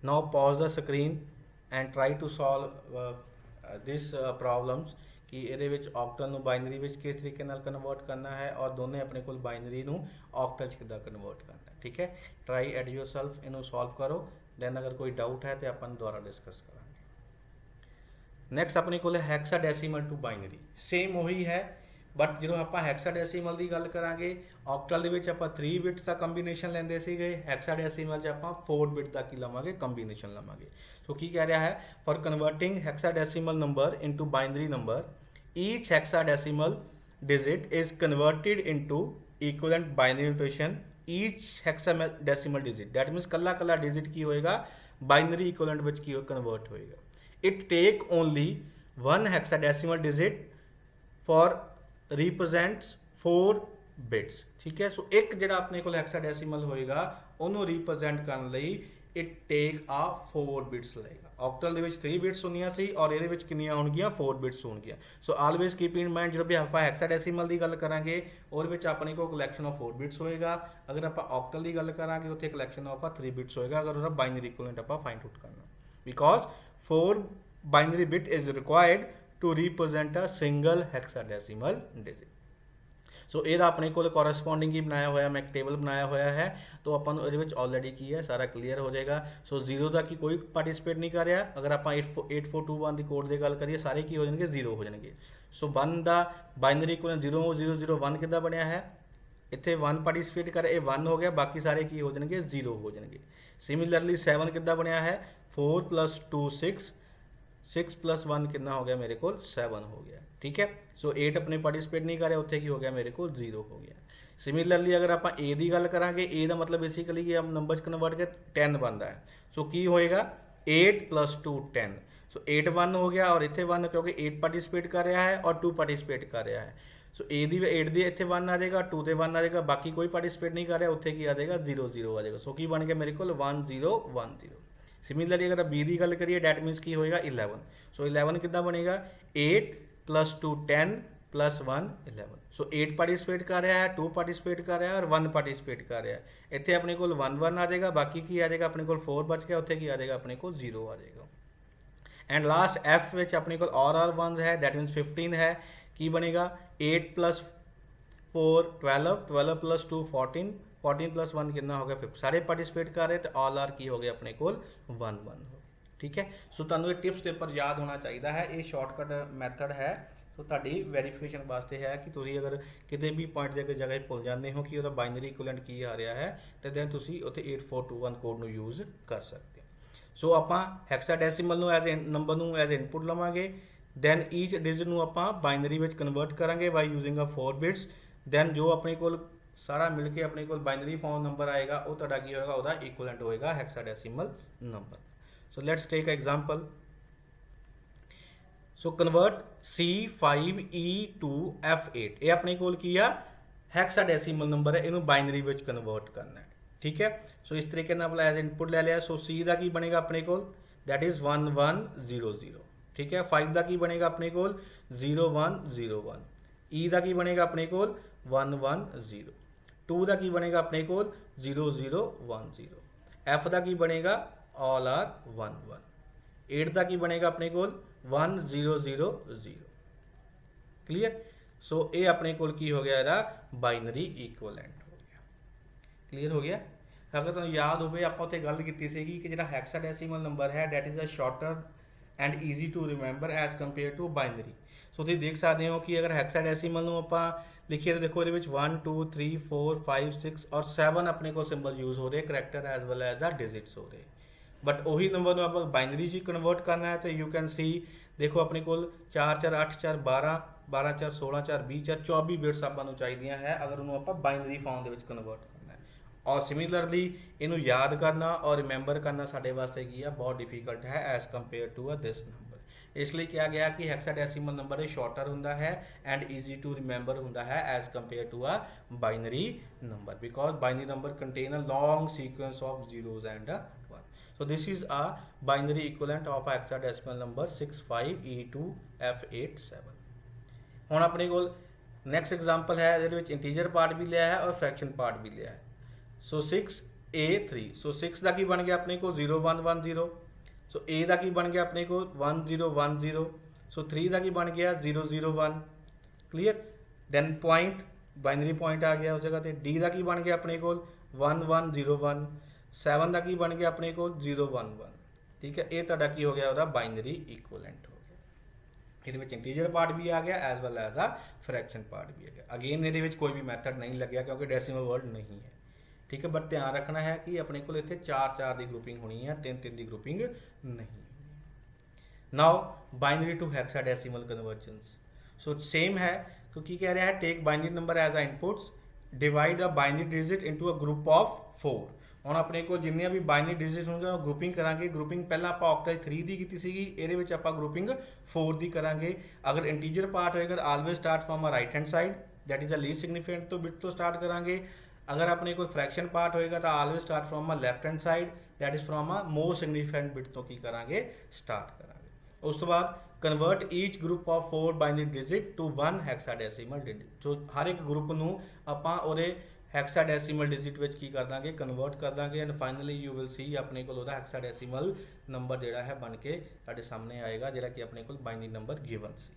Now pause the screen and try to solve this problems कि ਇਹਦੇ ਵਿੱਚ ऑक्टल ਨੂੰ ਬਾਈਨਰੀ ਵਿੱਚ ਕਿਸ ਤਰੀਕੇ ਨਾਲ ਕਨਵਰਟ ਕਰਨਾ ਹੈ ਔਰ ਦੋਨੇ ਆਪਣੇ ਕੋਲ ਬਾਈਨਰੀ ਨੂੰ ऑक्टल 'ਚ ਕਿੱਦਾਂ ਕਨਵਰਟ ਕਰਨਾ ਹੈ। ਠੀਕ ਹੈ। ਟਰਾਈ ਐਟ ਯੋਰਸੈਲਫ, ਇਹਨੂੰ ਸੋਲਵ ਕਰੋ, ਦੈਨ ਅਗਰ ਕੋਈ ਡਾਊਟ ਹੈ ਤੇ ਆਪਾਂ ਨੂੰ ਦੁਬਾਰਾ ਡਿਸਕਸ ਕਰਾਂਗੇ। ਨੈਕਸਟ ਆਪਣੇ ਕੋਲ ਹੈ ਹੈਕਸਾਡੈਸੀਮਲ ਟੂ ਬਾਈਨਰੀ। ਸੇਮ ਉਹੀ ਹੈ, ਬਟ ਜਦੋਂ ਆਪਾਂ ਹੈਕਸਾਡੈਸੀਮਲ ਦੀ ਗੱਲ ਕਰਾਂਗੇ ऑक्टल ਦੇ ਵਿੱਚ ਆਪਾਂ 3 ਬਿਟਸ ਦਾ ਕੰਬੀਨੇਸ਼ਨ ਲੈਂਦੇ ਸੀਗੇ, ਹੈਕਸਾਡੈਸੀਮਲ 'ਚ ਆਪਾਂ 4 ਬਿਟ ਦਾ ਕੀ ਲਵਾਂਗੇ ਕੰਬੀਨੇਸ਼ਨ ਲਵਾਂਗੇ। ਸੋ ਕੀ ਕਹਿ ਰਿਹਾ ਹੈ for converting hexadecimal number into binary number each hexadecimal digit is converted into equivalent binary notation each hexadecimal digit, that means Kalla Kalla digit की होएगा binary equivalent ਵਿੱਚ ਕੀ convert ਹੋਏਗਾ। it take only one hexadecimal digit for represents 4 bits। ਠੀਕ ਹੈ। ਸੋ ਇੱਕ ਜਿਹੜਾ ਆਪਣੇ ਕੋਲ hexadecimal ਹੋਏਗਾ ਉਹਨੂੰ represent ਕਰਨ ਲਈ it take a 4 bits ਲਏਗਾ। ऑक्टल ਦੇ ਵਿੱਚ 3 ਬਿਟਸ ਹੁੰਦੀਆਂ ਸੀ ਔਰ ਇਹਦੇ ਵਿੱਚ ਕਿੰਨੀਆਂ ਹੋਣਗੀਆਂ 4 ਬਿਟਸ ਹੋਣਗੀਆਂ। ਸੋ ਆਲਵੇਜ਼ ਕੀਪ ਇਨ ਮਾਈਂਡ ਜਦੋਂ ਵੀ ਆਪਾਂ ਹੈਕਸਾਡੈਸੀਮਲ ਦੀ ਗੱਲ ਕਰਾਂਗੇ ਉਹਦੇ ਵਿੱਚ ਆਪਣੇ ਕੋਲ ਕਲੈਕਸ਼ਨ ਆਫ 4 ਬਿਟਸ ਹੋਏਗਾ। ਅਗਰ ਆਪਾਂ ऑक्टल ਦੀ ਗੱਲ ਕਰਾਂਗੇ ਉੱਥੇ ਕਲੈਕਸ਼ਨ ਆਫ 3 ਬਿਟਸ ਹੋਏਗਾ ਅਗਰ ਉਹਦਾ ਬਾਈਨਰੀ ਇਕੁਇਵਲੈਂਟ ਆਪਾਂ ਫਾਈਂਡ ਆਊਟ ਕਰਨਾ, because 4 binary bit is required to represent a single hexadecimal digit. So ਇਹਦਾ ਆਪਣੇ ਕੋਲ ਕੋਰਸਪੋਂਡਿੰਗ ਹੀ ਬਣਾਇਆ ਹੋਇਆ, ਮੈਂ ਇੱਕ ਟੇਬਲ ਬਣਾਇਆ ਹੋਇਆ ਹੈ, ਤਾਂ ਆਪਾਂ ਨੂੰ ਇਹਦੇ ਵਿੱਚ ਆਲਰੇਡੀ ਕੀ ਹੈ ਸਾਰਾ ਕਲੀਅਰ ਹੋ ਜਾਏਗਾ। ਸੋ 0 ਦਾ ਕੀ ਕੋਈ ਪਾਰਟਿਸਿਪੇਟ ਨਹੀਂ ਕਰ ਰਿਹਾ। ਅਗਰ ਆਪਾਂ 8421 ਦੀ ਕੋਡ ਦੀ ਗੱਲ ਕਰੀਏ ਸਾਰੇ ਕੀ ਹੋ ਜਾਣਗੇ 0 ਹੋ ਜਾਣਗੇ। ਸੋ 1 ਦਾ ਬਾਈਨਰੀ ਇਕੁਇਵਲੈਂਟ 0 0 0 1 ਕਿੱਦਾਂ ਬਣਿਆ ਹੈ, ਇੱਥੇ 1 ਪਾਰਟਿਸਿਪੇਟ ਕਰ ਇਹ 1 ਹੋ ਗਿਆ, ਬਾਕੀ ਸਾਰੇ ਕੀ ਹੋ ਜਾਣਗੇ 0 ਹੋ ਜਾਣਗੇ। ਸਿਮਿਲਰਲੀ 7 ਕਿੱਦਾਂ ਬਣਿਆ ਹੈ 4 + 2 6 6 + 1 ਕਿੰਨਾ ਹੋ ਗਿਆ ਮੇਰੇ ਕੋਲ 7 ਹੋ ਗਿਆ। ਠੀਕ ਹੈ। ਸੋ 8 ਆਪਣੇ ਪਾਰਟਿਸਿਪੇਟ ਨਹੀਂ ਕਰ ਰਿਹਾ, ਉੱਥੇ ਕੀ ਹੋ ਗਿਆ ਮੇਰੇ ਕੋਲ 0 ਹੋ ਗਿਆ। ਸਿਮਿਲਰਲੀ ਅਗਰ ਆਪਾਂ A ਦੀ ਗੱਲ ਕਰਾਂਗੇ, A ਦਾ ਮਤਲਬ ਬੇਸਿਕਲੀ ਕਿ ਆਪ ਨੰਬਰ 'ਚ ਕਨਵਰਟ ਕੇ 10 ਬਣਦਾ ਹੈ। ਸੋ ਕੀ ਹੋਏਗਾ 8 + 2 10। ਸੋ 8 1 ਹੋ ਗਿਆ ਔਰ ਇੱਥੇ 1 ਕਿਉਂਕਿ 8 ਪਾਰਟਿਸਿਪੇਟ ਕਰ ਰਿਹਾ ਹੈ ਔਰ 2 ਪਾਰਟਿਸਿਪੇਟ ਕਰ ਰਿਹਾ ਹੈ। ਸੋ A ਦੀ 8 ਦੀ ਇੱਥੇ 1 ਆ ਜਾਏਗਾ, 2 ਤੇ 1 ਆ ਜਾਏਗਾ, ਬਾਕੀ ਕੋਈ ਪਾਰਟਿਸਿਪੇਟ ਨਹੀਂ ਕਰ ਰਿਹਾ, ਉੱਥੇ ਕੀ ਆ ਜਾਏਗਾ 0 0 ਆ ਜਾਏਗਾ। ਸੋ ਕੀ ਬਣ ਗਿਆ ਮੇਰੇ ਕੋਲ 1 0 1 0। ਸਿਮਿਲਰਲੀ ਅਗਰ B ਦੀ ਗੱਲ ਕਰੀਏ ਡੈਟ ਮੀਨਸ ਕੀ ਹੋਏਗਾ 11। ਸੋ 11 ਕਿੱਦਾਂ ਬਣੇਗਾ 8 + 2 10 प्लस 1 11। सो 8 पार्टिसिपेट कर रहा है, 2 पार्टिसिपेट कर रहा है और 1 पार्टिसिपेट कर रहा है। इतने अपने को 1 1 आ जाएगा, बाकी की आ जाएगा अपने को 4 बच गया, उत्थे की आ जाएगा अपने को 0 आ जाएगा। एंड लास्ट एफ विच अपने को और वनस है, दैट मीनस 15 है। की बनेगा 8 प्लस 4 12, 12 प्लस 2 14, 14 प्लस 1 कितना हो गया 5। सारे पार्टिसिपेट कर रहे तो ऑल आर की हो गया अपने को 1 1 हो। ठीक है, सो तुहानू ये टिप्स पेपर याद होना चाहिए है। ये शॉर्टकट मैथड है, सो तुहाडी वेरीफिकेशन वास्ते है कि तुसीं अगर किसी भी पॉइंट की जगह भुल जाते हो कि वह बाइनरी इक्विवेलेंट की आ रहा है, तो दैन तुसीं उत्थे 8421 कोड नू यूज़ कर सकते हो। सो आपां हैक्साडेसिमल नू एज नंबर नू एज इनपुट लवांगे, दैन ईच डिजिट नू आपां बाइनरी विच कन्वर्ट करांगे by using a 4 bits. Then जो अपने को सारा मिल के अपने को बाइनरी फॉर्म नंबर आएगा वो तुहाडा की होएगा, उसका इक्विवेलेंट होएगा हैक्साडेसिमल number. So let's take an example. So convert C5E to F8। ये अपने कोल की आ हेक्साडेसिमल नंबर है, इनू बाइनरी विच कन्वर्ट करना है। ठीक है, सो इस तरीके नाल एज इनपुट ले लिया। सो C का की बनेगा अपने कोल, दैट इज 1100। ठीक है, 5 का की बनेगा अपने कोल 0101। E का की बनेगा अपने कोल 110। 2 का की बनेगा अपने कोल 0010। F का की बनेगा ऑल आर 1 1। 8 का की बनेगा अपने को 1000। क्लीयर, सो ये अपने को की हो गया ਇਹਦਾ बाइनरी इक्विवेलेंट हो गया। क्लीयर हो गया। अगर तुहानू याद होवे आपां उत्थे गल कीती सीगी कि जिहड़ा हैक्साडेसिमल नंबर है that is a shorter and easy to remember as compare to binary. So तुसीं देख सकते हो कि अगर हैक्साडेसिमल नू आपां लिखिए तो देखो ये 1 2 3 4 5 6 और 7 अपने को सिंबल यूज़ हो रहे, character as well as the digits हो रहे। बट वही नंबर आप बाइनरी जी कन्वर्ट करना है तो यू कैन सी देखो अपने को 4 4 8 4 12 12 4 16 4 20 4 24 बिट्स आपको चाहिए है अगर उन्होंने आप बाइनरी फॉर्म के कन्वर्ट करना है। और सिमिलरली इनू याद करना और रिमेंबर करना साढ़े वास्ते की है बहुत डिफिकल्ट है as compare to this number. इसलिए कहा गया कि हेक्साडेसिमल नंबर शॉर्टर होंदा है एंड ईजी टू रिमेंबर होंदा है as compare to a binary number, because binary number contain a long sequence of zeros and So this is a binary equivalent of a hexadecimal number 65E2F87। ਹੁਣ ਆਪਣੇ ਕੋਲ next example है ਜਿਹਦੇ ਵਿੱਚ integer part ਵੀ ਲਿਆ ਹੈ ਔਰ fraction ਪਾर्ट भी लिया है। सो 6A3, सो 6 ਦਾ ਕੀ ਬਣ ਗਿਆ ਆਪਣੇ ਕੋਲ 0110। सो A ਦਾ ਕੀ ਬਣ ਗਿਆ ਆਪਣੇ ਕੋਲ 1010। सो 3 ਦਾ ਕੀ ਬਣ ਗਿਆ 001। Clear, then point binary point आ गया उस जगह ਤੇ। D ਦਾ ਕੀ ਬਣ ਗਿਆ ਆਪਣੇ ਕੋਲ 1101। 7 का की बन गया अपने को 011। ठीक है, ये तुहाडा की हो गया उसका बाइनरी इक्विवेलेंट हो गया। ये इंटीजर पार्ट भी आ गया as well as a fraction part भी आ गया। अगेन ये कोई भी मैथड नहीं लग्या क्योंकि डेसिमल वर्ड नहीं है। ठीक है, बट ध्यान रखना है कि अपने को इतने 4 4 की ग्रुपिंग होनी है, 3 3 की ग्रुपिंग नहीं। Now binary to hexadecimal conversions, so same है क्योंकि कह रहा है take binary number as a inputs, divide a binary digit into a group of 4। ਹੁਣ ਆਪਣੇ ਕੋਲ ਜਿੰਨੀਆਂ ਵੀ ਬਾਈਨਰੀ ਡਿਜਿਟਸ ਹੋਣਗੇ ਉਹ ਗਰੁੱਪਿੰਗ ਕਰਾਂਗੇ। ਗਰੁੱਪਿੰਗ ਪਹਿਲਾਂ ਆਪਾਂ ਆਕਟੇਜ 3 ਦੀ ਕੀਤੀ ਸੀਗੀ, ਇਹਦੇ ਵਿੱਚ ਆਪਾਂ ਗਰੁੱਪਿੰਗ 4 ਦੀ ਕਰਾਂਗੇ। ਅਗਰ ਇੰਟੀਜਰ ਪਾਰਟ ਹੋਏਗਾ always start from a right hand side, that is a least significant ਤੋਂ ਬਿਟ ਤੋਂ ਸਟਾਰਟ ਕਰਾਂਗੇ। ਅਗਰ ਆਪਣੇ ਕੋਲ ਫ੍ਰੈਕਸ਼ਨ ਪਾਰਟ ਹੋਏਗਾ ਤਾਂ always start from a left hand side, that is from a most significant bit ਤੋਂ ਕੀ ਕਰਾਂਗੇ ਸਟਾਰਟ ਕਰਾਂਗੇ। ਉਸ ਤੋਂ ਬਾਅਦ convert each group of 4 binary digit to 1 hexadecimal digit. So ਹਰ ਇੱਕ ਗਰੁੱਪ ਨੂੰ ਆਪਾਂ ਉਹਦੇ ਹੈਕਸਾਡੈਸੀਮਲ डिजिट ਵਿੱਚ ਕੀ ਕਰ ਦਾਂਗੇ ਕਨਵਰਟ ਕਰ ਦਾਂਗੇ। And finally you will see ਆਪਣੇ ਕੋਲ ਉਹਦਾ ਹੈਕਸਾਡੈਸੀਮਲ ਨੰਬਰ ਜਿਹੜਾ ਹੈ ਬਣ ਕੇ ਸਾਡੇ ਸਾਹਮਣੇ ਆਏਗਾ ਜਿਹੜਾ ਕਿ ਆਪਣੇ ਕੋਲ binary number given C.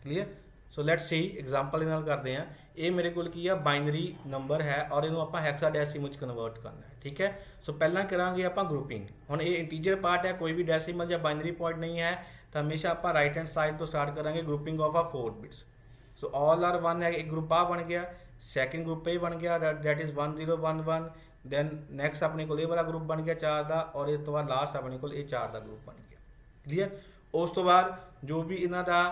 Clear, so let's see example ਨਾਲ ਕਰਦੇ ਹਾਂ। ਇਹ ਮੇਰੇ ਕੋਲ ਕੀ ਆ ਬਾਈਨਰੀ ਨੰਬਰ ਹੈ ਔਰ ਇਹਨੂੰ ਆਪਾਂ ਹੈਕਸਾਡੈਸੀਮਲ ਚ ਕਨਵਰਟ ਕਰਨਾ ਹੈ। ਠੀਕ ਹੈ, ਸੋ ਪਹਿਲਾਂ ਕਰਾਂਗੇ ਆਪਾਂ ਗਰੁੱਪਿੰਗ। ਹੁਣ ਇਹ ਇੰਟੀਜਰ ਪਾਰਟ ਹੈ, ਕੋਈ ਵੀ ਡੈਸੀਮਲ ਜਾਂ ਬਾਈਨਰੀ ਪੁਆਇੰਟ ਨਹੀਂ ਹੈ ਤਾਂ ਹਮੇਸ਼ਾ ਆਪਾਂ ਰਾਈਟ ਹੈਂਡ ਸਾਈਡ ਤੋਂ ਸਟਾਰਟ ਕਰਾਂਗੇ ਗਰੁੱਪਿੰਗ ਆਫ ਆ 4 ਬਿਟਸ। ਸੋ ਆਲ ਆਰ 1 है, एक ग्रुप आ बन गया। सैकेंड ग्रुप पे बन गया दैट इज़ 1011। दैन नैक्सट अपने को वाला ग्रुप बन गया 4 का और इस तो बाद लास्ट अपने को 4 का ग्रुप बन गया। क्लीयर, उस तो बाद जो भी इन्हों का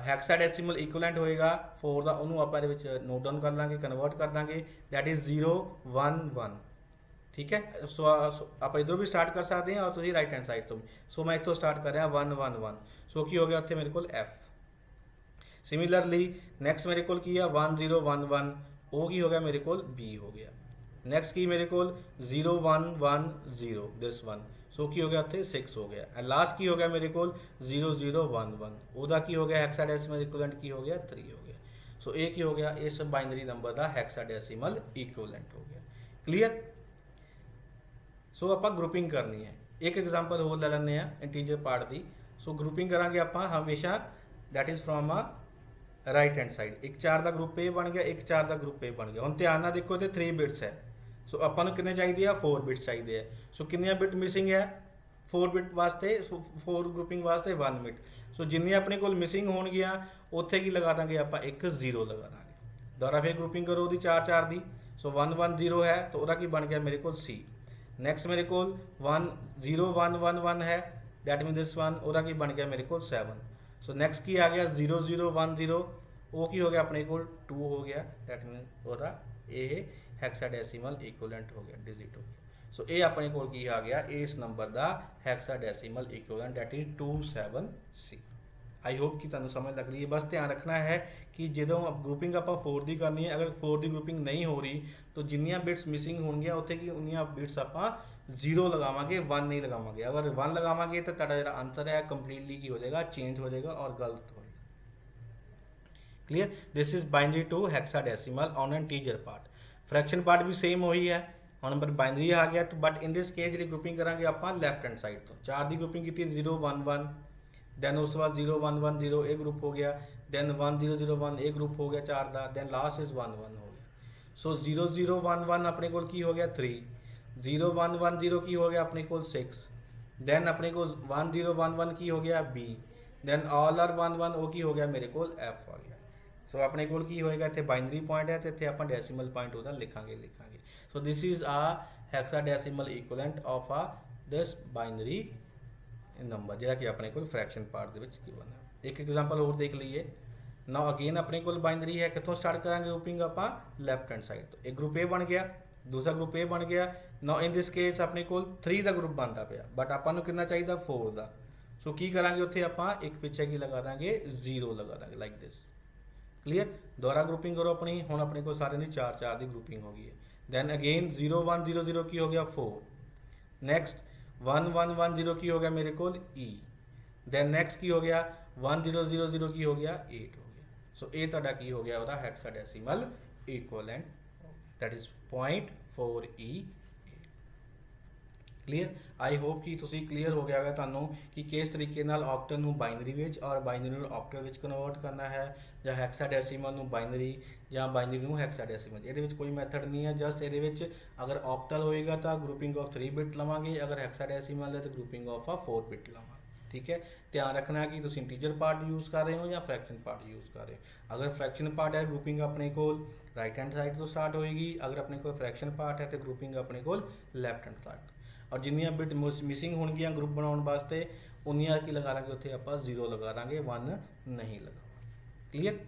हैक्साडेसिमल इक्विवेलेंट होएगा 4 का उन्होंने आप नोट डाउन कर लाँगे, कन्वर्ट कर देंगे, दैट इज़ 011। ठीक है, सो आप इधरों भी स्टार्ट कर सकते हैं और तुम राइट हैंड साइड तो। सो मैं इतों स्टार्ट कर रहा 111। सो की हो गया उत्थे मेरे को F। सिमिलरली नैक्सट मेरे को की है 1011, वो की हो गया मेरे को B हो गया। नैक्सट की मेरे को 0110 दिस वन। सो की हो गया उत्थे 6 हो गया एंड लास्ट की हो गया मेरे को 0011 ਉਹਦਾ ਕੀ ਹੋ ਗਿਆ ਹੈਕਸਾਡੈਸੀਮਲ ਇਕੁਇਵਲੈਂਟ ਕੀ ਹੋ ਗਿਆ 3 ਹੋ ਗਿਆ ਸੋ ਇਹ ਕੀ ਹੋ ਗਿਆ ਇਸ ਬਾਈਨਰੀ ਨੰਬਰ ਦਾ ਹੈਕਸਾਡੈਸੀਮਲ ਇਕੁਇਵਲੈਂਟ ਹੋ ਗਿਆ ਕਲੀਅਰ ਸੋ ਆਪਾਂ ਗਰੁੱਪਿੰਗ ਕਰਨੀ ਹੈ ਇੱਕ ਐਗਜ਼ਾਮਪਲ ਹੋਰ ਲੈ ਲੈਂਦੇ ਆ ਇੰਟੀਜਰ ਪਾਰਟ ਦੀ ਸੋ ਗਰੁੱਪਿੰਗ ਕਰਾਂਗੇ ਆਪਾਂ ਹਮੇਸ਼ਾ ਦੈਟ ਇਜ਼ ਫਰੋਮ ਆ ਰਾਈਟ हैंड साइड एक 4 ਦਾ ਗਰੁੱਪ A ਬਣ ਗਿਆ ਇੱਕ 4 ਦਾ ਗਰੁੱਪ A ਬਣ ਗਿਆ ਹੁਣ ਧਿਆਨ ਨਾਲ ਦੇਖੋ ਤੇ 3 ਬਿਟਸ ਹੈ ਸੋ ਆਪਾਂ ਨੂੰ ਕਿੰਨੇ ਚਾਹੀਦੇ ਆ 4 ਬਿਟਸ ਚਾਹੀਦੇ ਆ ਸੋ ਕਿੰਨੀਆਂ ਬਿਟ ਮਿਸਿੰਗ ਹੈ 4 ਬਿਟ ਵਾਸਤੇ 4 ਗਰੁੱਪਿੰਗ ਵਾਸਤੇ 1 ਬਿਟ ਸੋ ਜਿੰਨੀਆਂ ਆਪਣੇ ਕੋਲ ਮਿਸਿੰਗ ਹੋਣਗੀਆਂ ਉੱਥੇ ਕੀ ਲਗਾ ਦਾਂਗੇ ਆਪਾਂ ਇੱਕ 0 ਲਗਾ ਦਾਂਗੇ ਦੁਬਾਰਾ ਫਿਰ ਗਰੁੱਪਿੰਗ ਕਰੋ ਉਹਦੀ 4 4 ਦੀ ਸੋ 1 1 0 ਹੈ ਤਾਂ ਉਹਦਾ ਕੀ ਬਣ ਗਿਆ ਮੇਰੇ ਕੋਲ C ਨੈਕਸਟ ਮੇਰੇ ਕੋਲ 1 0 1 1 1 ਹੈ ਦੈਟ ਮੀਨ ਦਿਸ ਵਨ ਉਹਦਾ ਕੀ ਬਣ ਗਿਆ ਮੇਰੇ ਕੋਲ 7 ਸੋ ਨੈਕਸਟ ਕੀ ਆ ਗਿਆ 0 0 1 0 ਉਹ ਕੀ ਹੋ ਗਿਆ ਆਪਣੇ ਕੋਲ 2 ਹੋ ਗਿਆ ਦੈਟ ਮੀਨ ਉਹਦਾ ਇਹ ਹੈਕਸਾਡੈਸੀਮਲ ਇਕੁਇਵਲੈਂਟ ਹੋ ਗਿਆ ਡਿਜਿਟ ਹੋ ਗਿਆ ਸੋ ਇਹ ਆਪਣੇ ਕੋਲ ਕੀ ਆ ਗਿਆ ਇਸ ਨੰਬਰ ਦਾ hexadecimal equivalent that is 27C I hope कि तुहानू समझ लग रही है बस ध्यान रखना है कि जो ग्रुपिंग आप 4 की करनी है अगर 4 की ग्रुपिंग नहीं हो रही तो जिन्नियां बिट्स मिसिंग होंगे उत्थे की उन्नियां बिट्स आप 0 लगावांगे 1 नहीं लगावांगे अगर 1 लगावांगे तो तुहाडा जिहड़ा आंसर है कंप्लीटली की हो जाएगा चेंज हो जाएगा और गलत हो जाएगा clear this is binary to hexadecimal on an integer part fraction part भी सेम वही है ਹੁਣ नंबर बाइनरी आ गया तो बट इन दिस केस जी ग्रुपिंग करांगे आप लैफ्ट हैंड साइड तो 4 की ग्रुपिंग की 0 1 1 दैन उस बाद 0 1 1 0 ए ग्रुप हो गया दैन 1 0 0 1 ए ग्रुप हो गया 4 का दैन लास्ट इज 1 1 हो गया सो 0 0 1 1 अपने को की हो गया 3 0 1 1 0 की हो गया अपने को 6 दैन अपने को 1 0 1 1 की हो गया B दैन ऑल आर 1 1 ओ की हो गया मेरे को F आ गया सो अपने को की होएगा इतने बाइनरी पॉइंट है तो इतने आप डेसीमल पॉइंट ਉਹਦਾ ਲਿਖਾਂਗੇ so this is a hexadecimal equivalent of a this binary number ਜਿਹੜਾ ਕਿ ਆਪਣੇ ਕੋਲ फ्रैक्शन पार्ट ਦੇ ਵਿੱਚ ਗਿਵਨ ਹੈ ਇੱਕ ਐਗਜ਼ਾਮਪਲ ਹੋਰ ਦੇਖ ਲਈਏ ਨਾਓ ਅਗੇਨ ਆਪਣੇ ਕੋਲ ਬਾਈਨਰੀ ਹੈ ਕਿੱਥੋਂ ਸਟਾਰਟ ਕਰਾਂਗੇ ਗਰੁੱਪਿੰਗ ਆਪਾਂ ਲੈਫਟ ਹੈਂਡ ਸਾਈਡ ਤੋਂ ਇੱਕ ਗਰੁੱਪ A ਬਣ ਗਿਆ ਦੂਸਰਾ ਗਰੁੱਪ A ਬਣ ਗਿਆ ਨਾਓ ਇਨ ਦਿਸ ਕੇਸ ਆਪਣੇ ਕੋਲ 3 ਦਾ ਗਰੁੱਪ ਬਣਦਾ ਪਿਆ ਬਟ ਆਪਾਂ ਨੂੰ ਕਿੰਨਾ ਚਾਹੀਦਾ 4 ਦਾ ਸੋ ਕੀ ਕਰਾਂਗੇ ਉੱਥੇ ਆਪਾਂ ਇੱਕ ਪਿੱਛੇ ਕੀ ਲਗਾ ਦਾਂਗੇ 0 ਲਗਾ ਦਾਂਗੇ ਲਾਈਕ ਦਿਸ क्लियर दोबारा ग्रुपिंग करो अपनी हुण अपने को सारे की 4 4 की ग्रुपिंग हो गई है दैन अगेन 0 1 0 0 की हो गया 4 नेक्स्ट 1 1 1 0 की हो गया मेरे को E दैन नेक्स्ट की हो गया 1 0 0 0 की हो गया 8 हो गया सो ये तुहाडा की हो गया ਉਹਦਾ hexadecimal equivalent that is 0.4E clear I hope कि तुसी क्लीयर हो गया होगा तुहानू कि किस तरीके नाल ऑक्टल नू बाइनरी विच और बाइनरी नू ऑक्टल विच कन्वर्ट करना है या हेक्साडेसिमल नू बाइनरी या बाइनरी नू हेक्साडेसिमल इहदे विच कोई मैथड नहीं है जस्ट इहदे विच अगर ऑक्टल होएगा तो ग्रुपिंग ऑफ 3 बिट लवांगे अगर हेक्साडेसिमल है तो ग्रुपिंग ऑफ 4 बिट लवांगे ठीक है ध्यान रखना है कि तुसी इंटीजर पार्ट यूज़ कर रहे हो या फ्रैक्शन पार्ट यूज़ कर रहे हो अगर फ्रैक्शन पार्ट है ग्रुपिंग अपने को राइट हैंड साइड तो स्टार्ट होएगी अगर अपने को फ्रैक्शन पार्ट है तो ग्रुपिंग अपने को लैफ्ट हैंड साइड और जिन्नियां बिट मिसिंग होणगियां ग्रुप बनाने वास्ते उन्नियां की लगा लांगे उत्थे आपां 0 लगा देंगे 1 नहीं लगावांगे क्लियर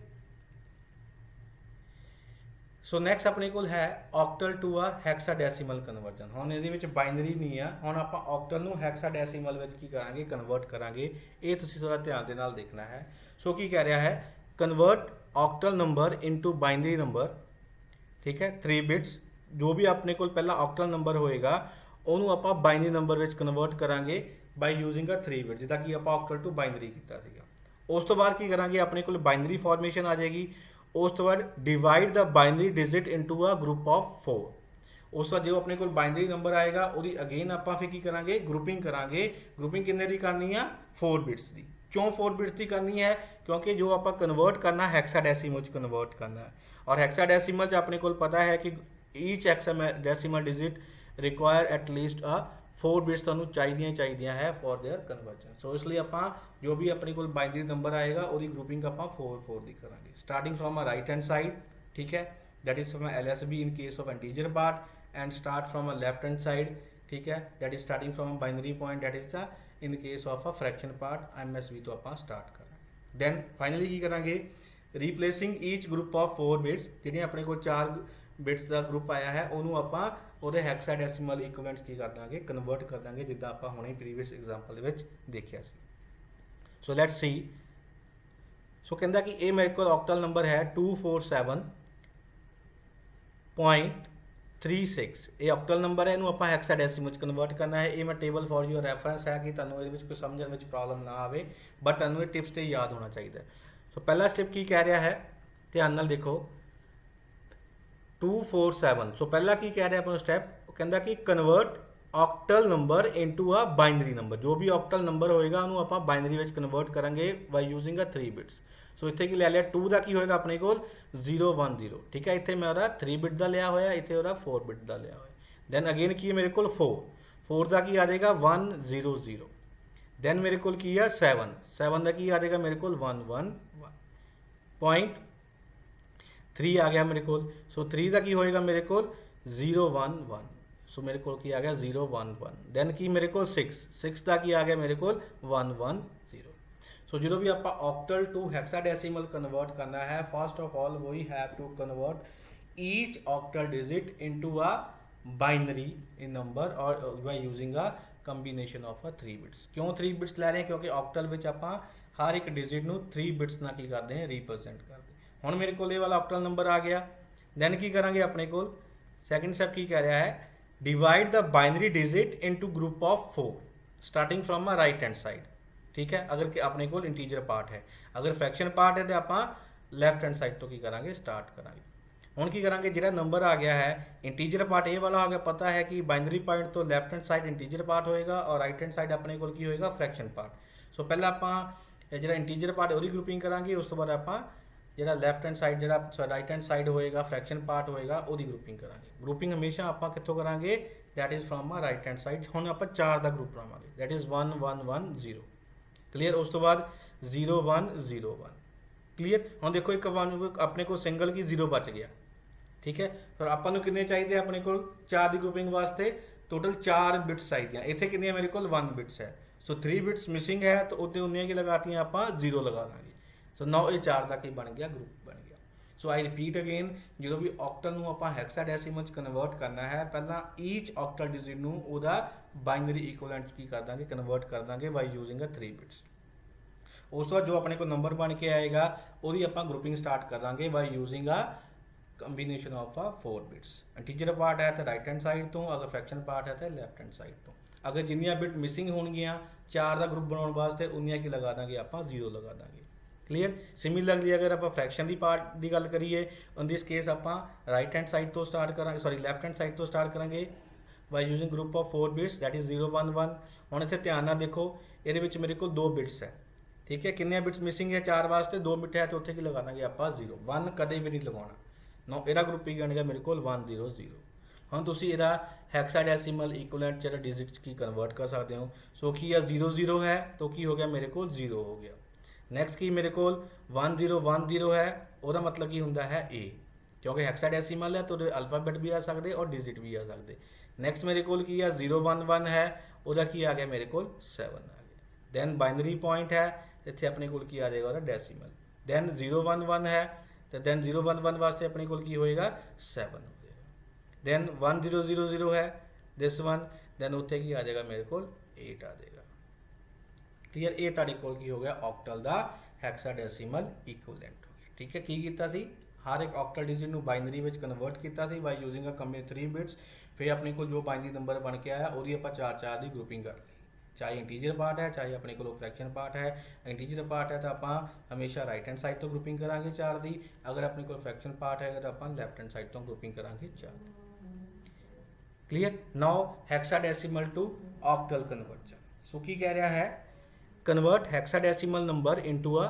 सो नैक्सट अपने को है octal to a hexadecimal conversion हुण इहदे विच बाइनरी नहीं आ हुण आपां ऑक्टल नूं हेक्साडेसिमल विच की करांगे कन्वर्ट करांगे ये तुसीं थोड़ा ध्यान दे नाल देखना है सो की कह रहा है convert octal number into binary number ठीक है 3 बिट्स जो भी अपने को पहला ऑक्टल नंबर होएगा ਉਹਨੂੰ ਆਪਾਂ ਬਾਈਨਰੀ ਨੰਬਰ ਵਿੱਚ ਕਨਵਰਟ ਕਰਾਂਗੇ ਬਾਈ ਯੂਜ਼ਿੰਗ ਅ 3 ਬਿਟ ਜਿੱਦਾਂ ਕਿ ਆਪਾਂ ਆਕਟਲ ਟੂ ਬਾਈਨਰੀ ਕੀਤਾ ਸੀਗਾ ਉਸ ਤੋਂ ਬਾਅਦ ਕੀ ਕਰਾਂਗੇ ਆਪਣੇ ਕੋਲ ਬਾਈਨਰੀ ਫਾਰਮੇਸ਼ਨ ਆ ਜਾਏਗੀ ਉਸ ਤੋਂ ਬਾਅਦ ਡਿਵਾਈਡ ਦਾ binary digit into a group of 4 ਉਸ ਤੋਂ ਬਾਅਦ ਜੋ ਆਪਣੇ ਕੋਲ ਬਾਈਨਰੀ ਨੰਬਰ ਆਏਗਾ ਉਹਦੀ ਅਗੇਨ ਆਪਾਂ ਫਿਰ ਕੀ ਕਰਾਂਗੇ ਗਰੁੱਪਿੰਗ ਕਰਾਂਗੇ ਗਰੁੱਪਿੰਗ ਕਿੰਨੇ ਦੀ ਕਰਨੀ ਆ 4 ਬਿਟਸ ਦੀ ਕਿਉਂ 4 ਬਿਟਸ ਦੀ ਕਰਨੀ ਹੈ ਕਿਉਂਕਿ ਜੋ ਆਪਾਂ ਕਨਵਰਟ ਕਰਨਾ ਹੈਕਸਾਡੈਸੀਮਲ ਚ ਕਨਵਰਟ ਕਰਨਾ ਹੈ ਔਰ ਹੈਕਸਾਡੈਸੀਮਲ ਚ ਆਪਣੇ ਕੋਲ ਪਤਾ ਹੈ ਕਿ each hexadecimal digit require at least a 4 bits तुहानू चाहिए है फॉर देयर कन्वर्जन सो इसलिए आपां जो भी अपने को बाइनरी नंबर आएगा उसकी ग्रुपिंग आपां 4 4 दी करांगे starting from a right hand side ठीक है that is from LSB in case of integer part and start from a left hand side ठीक है that is starting from a binary point that is the in case of a fraction part MSB तो आपां start करांगे then finally की करांगे replacing each group of 4 bits जिहड़े अपने को 4 बिट्स का ग्रुप आया है उन्होंने आपां ਉਹਦੇ ਹੈਕਸਾਡੈਸੀਮਲ ਇਕੁਇਵਲੈਂਟਸ ਕੀ ਕਰ ਦਾਂਗੇ ਕਨਵਰਟ ਕਰ ਦਾਂਗੇ ਜਿੱਦਾਂ ਆਪਾਂ ਹੁਣੇ ਪ੍ਰੀਵੀਅਸ ਐਗਜ਼ਾਮਪਲ ਦੇ ਵਿੱਚ ਦੇਖਿਆ ਸੀ ਸੋ ਲੈਟਸ ਸੀ ਸੋ ਕਹਿੰਦਾ ਕਿ ਇਹ ਮੇਰੇ ਕੋਲ ਆਕਟਲ ਨੰਬਰ ਹੈ 247.0 36 ਇਹ ਆਕਟਲ ਨੰਬਰ ਹੈ, ਇਹਨੂੰ ਆਪਾਂ ਹੈਕਸਾਡੈਸੀਮਲ ਚ ਕਨਵਰਟ ਕਰਨਾ ਹੈ। ਇਹ ਮੈਂ ਟੇਬਲ ਫॉर ਯੂਰ ਰੈਫਰੈਂਸ ਹੈ ਕਿ ਤੁਹਾਨੂੰ ਇਹਦੇ ਵਿੱਚ ਕੋਈ ਸਮਝਣ ਵਿੱਚ ਪ੍ਰੋਬਲਮ ਨਾ ਆਵੇ, ਬਟ ਤੁਹਾਨੂੰ ਇਹ ਟਿਪਸ ਤੇ ਯਾਦ ਹੋਣਾ ਚਾਹੀਦਾ। ਸੋ ਪਹਿਲਾ ਸਟੈਪ ਕੀ ਕਹਿ ਰਿਹਾ ਹੈ, ਧਿਆਨ ਨਾਲ ਦੇਖੋ 247। ਸੋ ਪਹਿਲਾ ਕੀ ਕਹਿ ਰਿਹਾ ਆਪਾਂ ਨੂੰ ਸਟੈਪ, ਉਹ ਕਹਿੰਦਾ ਕਿ convert octal number into a binary number. ਜੋ ਵੀ ਆਕਟਲ ਨੰਬਰ ਹੋਏਗਾ ਉਹਨੂੰ ਆਪਾਂ ਬਾਈਨਰੀ ਵਿੱਚ ਕਨਵਰਟ ਕਰਾਂਗੇ ਬਾਈ ਯੂਜ਼ਿੰਗ ਅ 3 ਬਿਟਸ। ਸੋ ਇੱਥੇ ਕੀ ਲੈ ਲਿਆ, 2 ਦਾ ਕੀ ਹੋਏਗਾ ਆਪਣੇ ਕੋਲ 010, ਠੀਕ ਹੈ। ਇੱਥੇ ਮੈਂ ਉਹਦਾ 3 ਬਿਟ ਦਾ ਲਿਆ ਹੋਇਆ, ਇੱਥੇ ਉਹਦਾ 4 ਬਿਟ ਦਾ ਲਿਆ ਹੋਇਆ। ਦੈਨ ਅਗੇਨ ਕੀ ਹੈ ਮੇਰੇ ਕੋਲ 4 ਦਾ ਕੀ ਆ ਜਾਏਗਾ 100। ਦੈਨ ਮੇਰੇ ਕੋਲ ਕੀ ਆ 7 ਦਾ ਕੀ ਆ ਜਾਏਗਾ ਮੇਰੇ ਕੋਲ 111.3 ਆ ਗਿਆ ਮੇਰੇ ਕੋਲ। ਸੋ 3 ਦਾ ਕੀ ਹੋਏਗਾ ਮੇਰੇ ਕੋਲ 011। ਸੋ ਮੇਰੇ ਕੋਲ ਕੀ ਆ ਗਿਆ 011। ਦੈਨ ਕੀ ਮੇਰੇ ਕੋਲ 6 ਦਾ ਕੀ ਆ ਗਿਆ ਮੇਰੇ ਕੋਲ 110। ਸੋ ਜਦੋਂ ਵੀ ਆਪਾਂ ਆਕਟਲ ਟੂ ਹੈਕਸਾਡੈਸੀਮਲ ਕਨਵਰਟ ਕਰਨਾ ਹੈ, first of all we have to convert each octal digit into a binary in number or by using a combination of a 3 bits. ਕਿਉਂ 3 ਬਿਟਸ ਲੈ ਰਹੇ ਹਾਂ, ਕਿਉਂਕਿ ਆਕਟਲ ਵਿੱਚ ਆਪਾਂ ਹਰ ਇੱਕ ਡਿਜਿਟ ਨੂੰ 3 ਬਿਟਸ ਨਾਲ ਕੀ ਕਰਦੇ ਹਾਂ, ਰੀਪ੍ਰੈਜ਼ੈਂਟ ਕਰਦੇ। ਹੁਣ ਮੇਰੇ ਕੋਲ ਇਹ ਵਾਲਾ ਆਕਟਲ ਨੰਬਰ ਆ ਗਿਆ। ਦੈਨ ਕੀ ਕਰਾਂਗੇ, ਆਪਣੇ ਕੋਲ ਸੈਕਿੰਡ ਸਟੈਪ ਕੀ ਕਹਿ ਰਿਹਾ ਹੈ, divide the binary digit into group of 4 starting from a right hand side, ठीक है। अगर अपने को इंटीजर पार्ट है, अगर फ्रैक्शन पार्ट है तो आप लैफ्ट हैंड साइड तो की करांगे स्टार्ट करांगे। हुण की करांगे, जो नंबर आ गया है इंटीजर पार्ट ये वाला आ गया, पता है कि बाइनरी पॉइंट तो left hand side integer part होएगा और राइट हैंड साइड अपने को की होएगा फ्रैक्शन पार्ट। सो पहले आप जो इंटीजर पार्ट वो ग्रुपिंग करांगे, उस तो बाद आप ਜਿਹੜਾ ਲੈਫਟ ਹੈਂਡ ਸਾਈਡ ਜਿਹੜਾ ਰਾਈਟ ਹੈਂਡ ਸਾਈਡ ਹੋਏਗਾ ਫਰੈਕਸ਼ਨ ਪਾਰਟ ਹੋਏਗਾ ਉਹਦੀ ਗਰੁੱਪਿੰਗ ਕਰਾਂਗੇ। ਗਰੁੱਪਿੰਗ ਹਮੇਸ਼ਾ ਆਪਾਂ ਕਿੱਥੋਂ ਕਰਾਂਗੇ, ਦੈਟ ਇਜ਼ ਫਰਮ ਆ ਰਾਈਟ ਹੈਂਡ ਸਾਈਡ। ਹੁਣ ਆਪਾਂ 4 ਦਾ ਗਰੁੱਪ ਬਣਾਵਾਂਗੇ, ਦੈਟ ਇਜ਼ 1 1 1 0, ਕਲੀਅਰ। ਉਸ ਤੋਂ ਬਾਅਦ 0 1 0 1, ਕਲੀਅਰ। ਹੁਣ ਦੇਖੋ ਇੱਕ ਆਪਣੇ ਕੋਲ ਸਿੰਗਲ ਕੀ 0 ਬਚ ਗਿਆ, ਠੀਕ ਹੈ। ਫਿਰ ਆਪਾਂ ਨੂੰ ਕਿੰਨੇ ਚਾਹੀਦੇ ਆਪਣੇ ਕੋਲ 4 ਦੀ ਗਰੁੱਪਿੰਗ ਵਾਸਤੇ, ਟੋਟਲ 4 ਬਿਟਸ ਚਾਹੀਦੀਆਂ। ਇੱਥੇ ਕਿੰਨੀਆਂ ਮੇਰੇ ਕੋਲ 1 ਬਿਟਸ ਹੈ, ਸੋ 3 ਬਿਟਸ ਮਿਸਿੰਗ ਹੈ, ਤਾਂ ਉਹਦੇ ਉਨੀਆਂ ਕੀ ਲਗਾਤੀਆਂ ਆਪਾਂ 0 ਲਗਾ ਦਾਂਗੇ। ਸੋ ਨਾਓ ਇਹ 4 ਦਾ ਕੀ ਬਣ ਗਿਆ, ਗਰੁੱਪ ਬਣ ਗਿਆ। ਸੋ ਆਈ ਰਿਪੀਟ ਅਗੇਨ, ਜਦੋਂ ਵੀ ਆਕਟਲ ਨੂੰ ਆਪਾਂ ਹੈਕਸਾਡੈਸੀਮਲ ਚ ਕਨਵਰਟ ਕਰਨਾ ਹੈ, ਪਹਿਲਾਂ ਈਚ ਆਕਟਲ ਡਿਜਿਟ ਨੂੰ ਉਹਦਾ ਬਾਈਨਰੀ ਇਕੁਇਵਲੈਂਟ ਕੀ ਕਰ ਦਾਂਗੇ, ਕਨਵਰਟ ਕਰ ਦਾਂਗੇ ਬਾਈ ਯੂਜ਼ਿੰਗ ਅ 3 ਬਿਟਸ। ਉਸ ਤੋਂ ਬਾਅਦ ਜੋ ਆਪਣੇ ਕੋਲ ਨੰਬਰ ਬਣ ਕੇ ਆਏਗਾ ਉਹਦੀ ਆਪਾਂ ਗਰੁੱਪਿੰਗ ਸਟਾਰਟ ਕਰ ਦਾਂਗੇ by using a combination of a 4 bits. Integer part ਹੈ ਤਾਂ ਰਾਈਟ ਹੈਂਡ ਸਾਈਡ ਤੋਂ, ਅਗਰ ਫਰੈਕਸ਼ਨ ਪਾਰਟ ਹੈ ਤਾਂ ਲੈਫਟ ਹੈਂਡ ਸਾਈਡ ਤੋਂ। ਅਗਰ ਜਿੰਨੀਆਂ ਬਿਟ ਮਿਸਿੰਗ ਹੋਣਗੀਆਂ 4 ਦਾ ਗਰੁੱਪ ਬਣਾਉਣ ਵਾਸਤੇ, ਉਨੀਆਂ ਕੀ ਲਗਾ ਦਾਂਗੇ ਆਪਾਂ 0 ਲਗਾ ਦਾਂਗੇ, क्लीयर। सिमिलरली अगर आप फ्रैक्शन की पार्ट की गल करिए, इन दिस केस आप राइट हैंड साइड तो स्टार्ट करा, सॉरी लैफ्ट हैंड साइड तो स्टार्ट करांगे by using group of 4 bits, that is 0 1 1। हुण इत्थे ध्यान नाल देखो, ये मेरे को 2 बिट्स है, ठीक है। कितने बिट्स मिसिंग है 4 वास्ते, 2 बिट है, तो उत्थे की लगा देंगे आप 0 1, कदे भी नहीं लगाना। नो इहदा ग्रुप ही बन गया मेरे को 1 0 0। हुण तुसीं इहदा हैक्साडैसीमल इक्विवेलेंट जिहड़ा डिजिट की कन्वर्ट कर सकते हो। सो की 0 0 है तो की हो गया मेरे को 0 हो गया। नैक्सट की मेरे को 1 0 1 0 है, वह मतलब की होंगे है ए, क्योंकि हैक्साडैसीमल है तो अल्फाबेट भी आ सकते और डिजिट भी आ सकते। नैक्सट मेरे को की है 0 1 1 है, वह की आ गया मेरे को 7 आ गया। दैन बाइनरी पॉइंट है, इतने अपने को की आ जाएगा वह डेसीमल। दैन 0 1 1 है, तो दैन 0 1 1 वास्ते अपने को की होएगा 7 हो जाएगा। दैन 1 0 0 0 है दिस वन, दैन उत्थे की आ जाएगा मेरे को 8 आ जाएगा, क्लीयर। ये तुहाडे कोल की हो गया ऑक्टल दा हैक्साडैसीमल इक्विवेलेंट हो गया, ठीक है। की कीता सी, हर एक ऑक्टल डिजिट नूं बाइनरी विच कन्वर्ट कीता सी बाय यूजिंग अ कमी 3 बिट्स। फिर अपने को जो बाइनरी नंबर बन के आया उहदी आपां 4 4 दी ग्रुपिंग कर ली, चाहे इंटीजर पार्ट है चाहे अपने को फ्रैक्शन पार्ट है। इंटीजर पार्ट है तो आप हमेशा राइट हैंड साइड तो ग्रुपिंग करांगे 4 दी, अगर अपने को फ्रैक्शन पार्ट है तो आप लैफ्ट हैंड साइड तो ग्रुपिंग करांगे 4, clear. Now hexadecimal to octal conversion. So की कह रहा है, convert hexadecimal number into a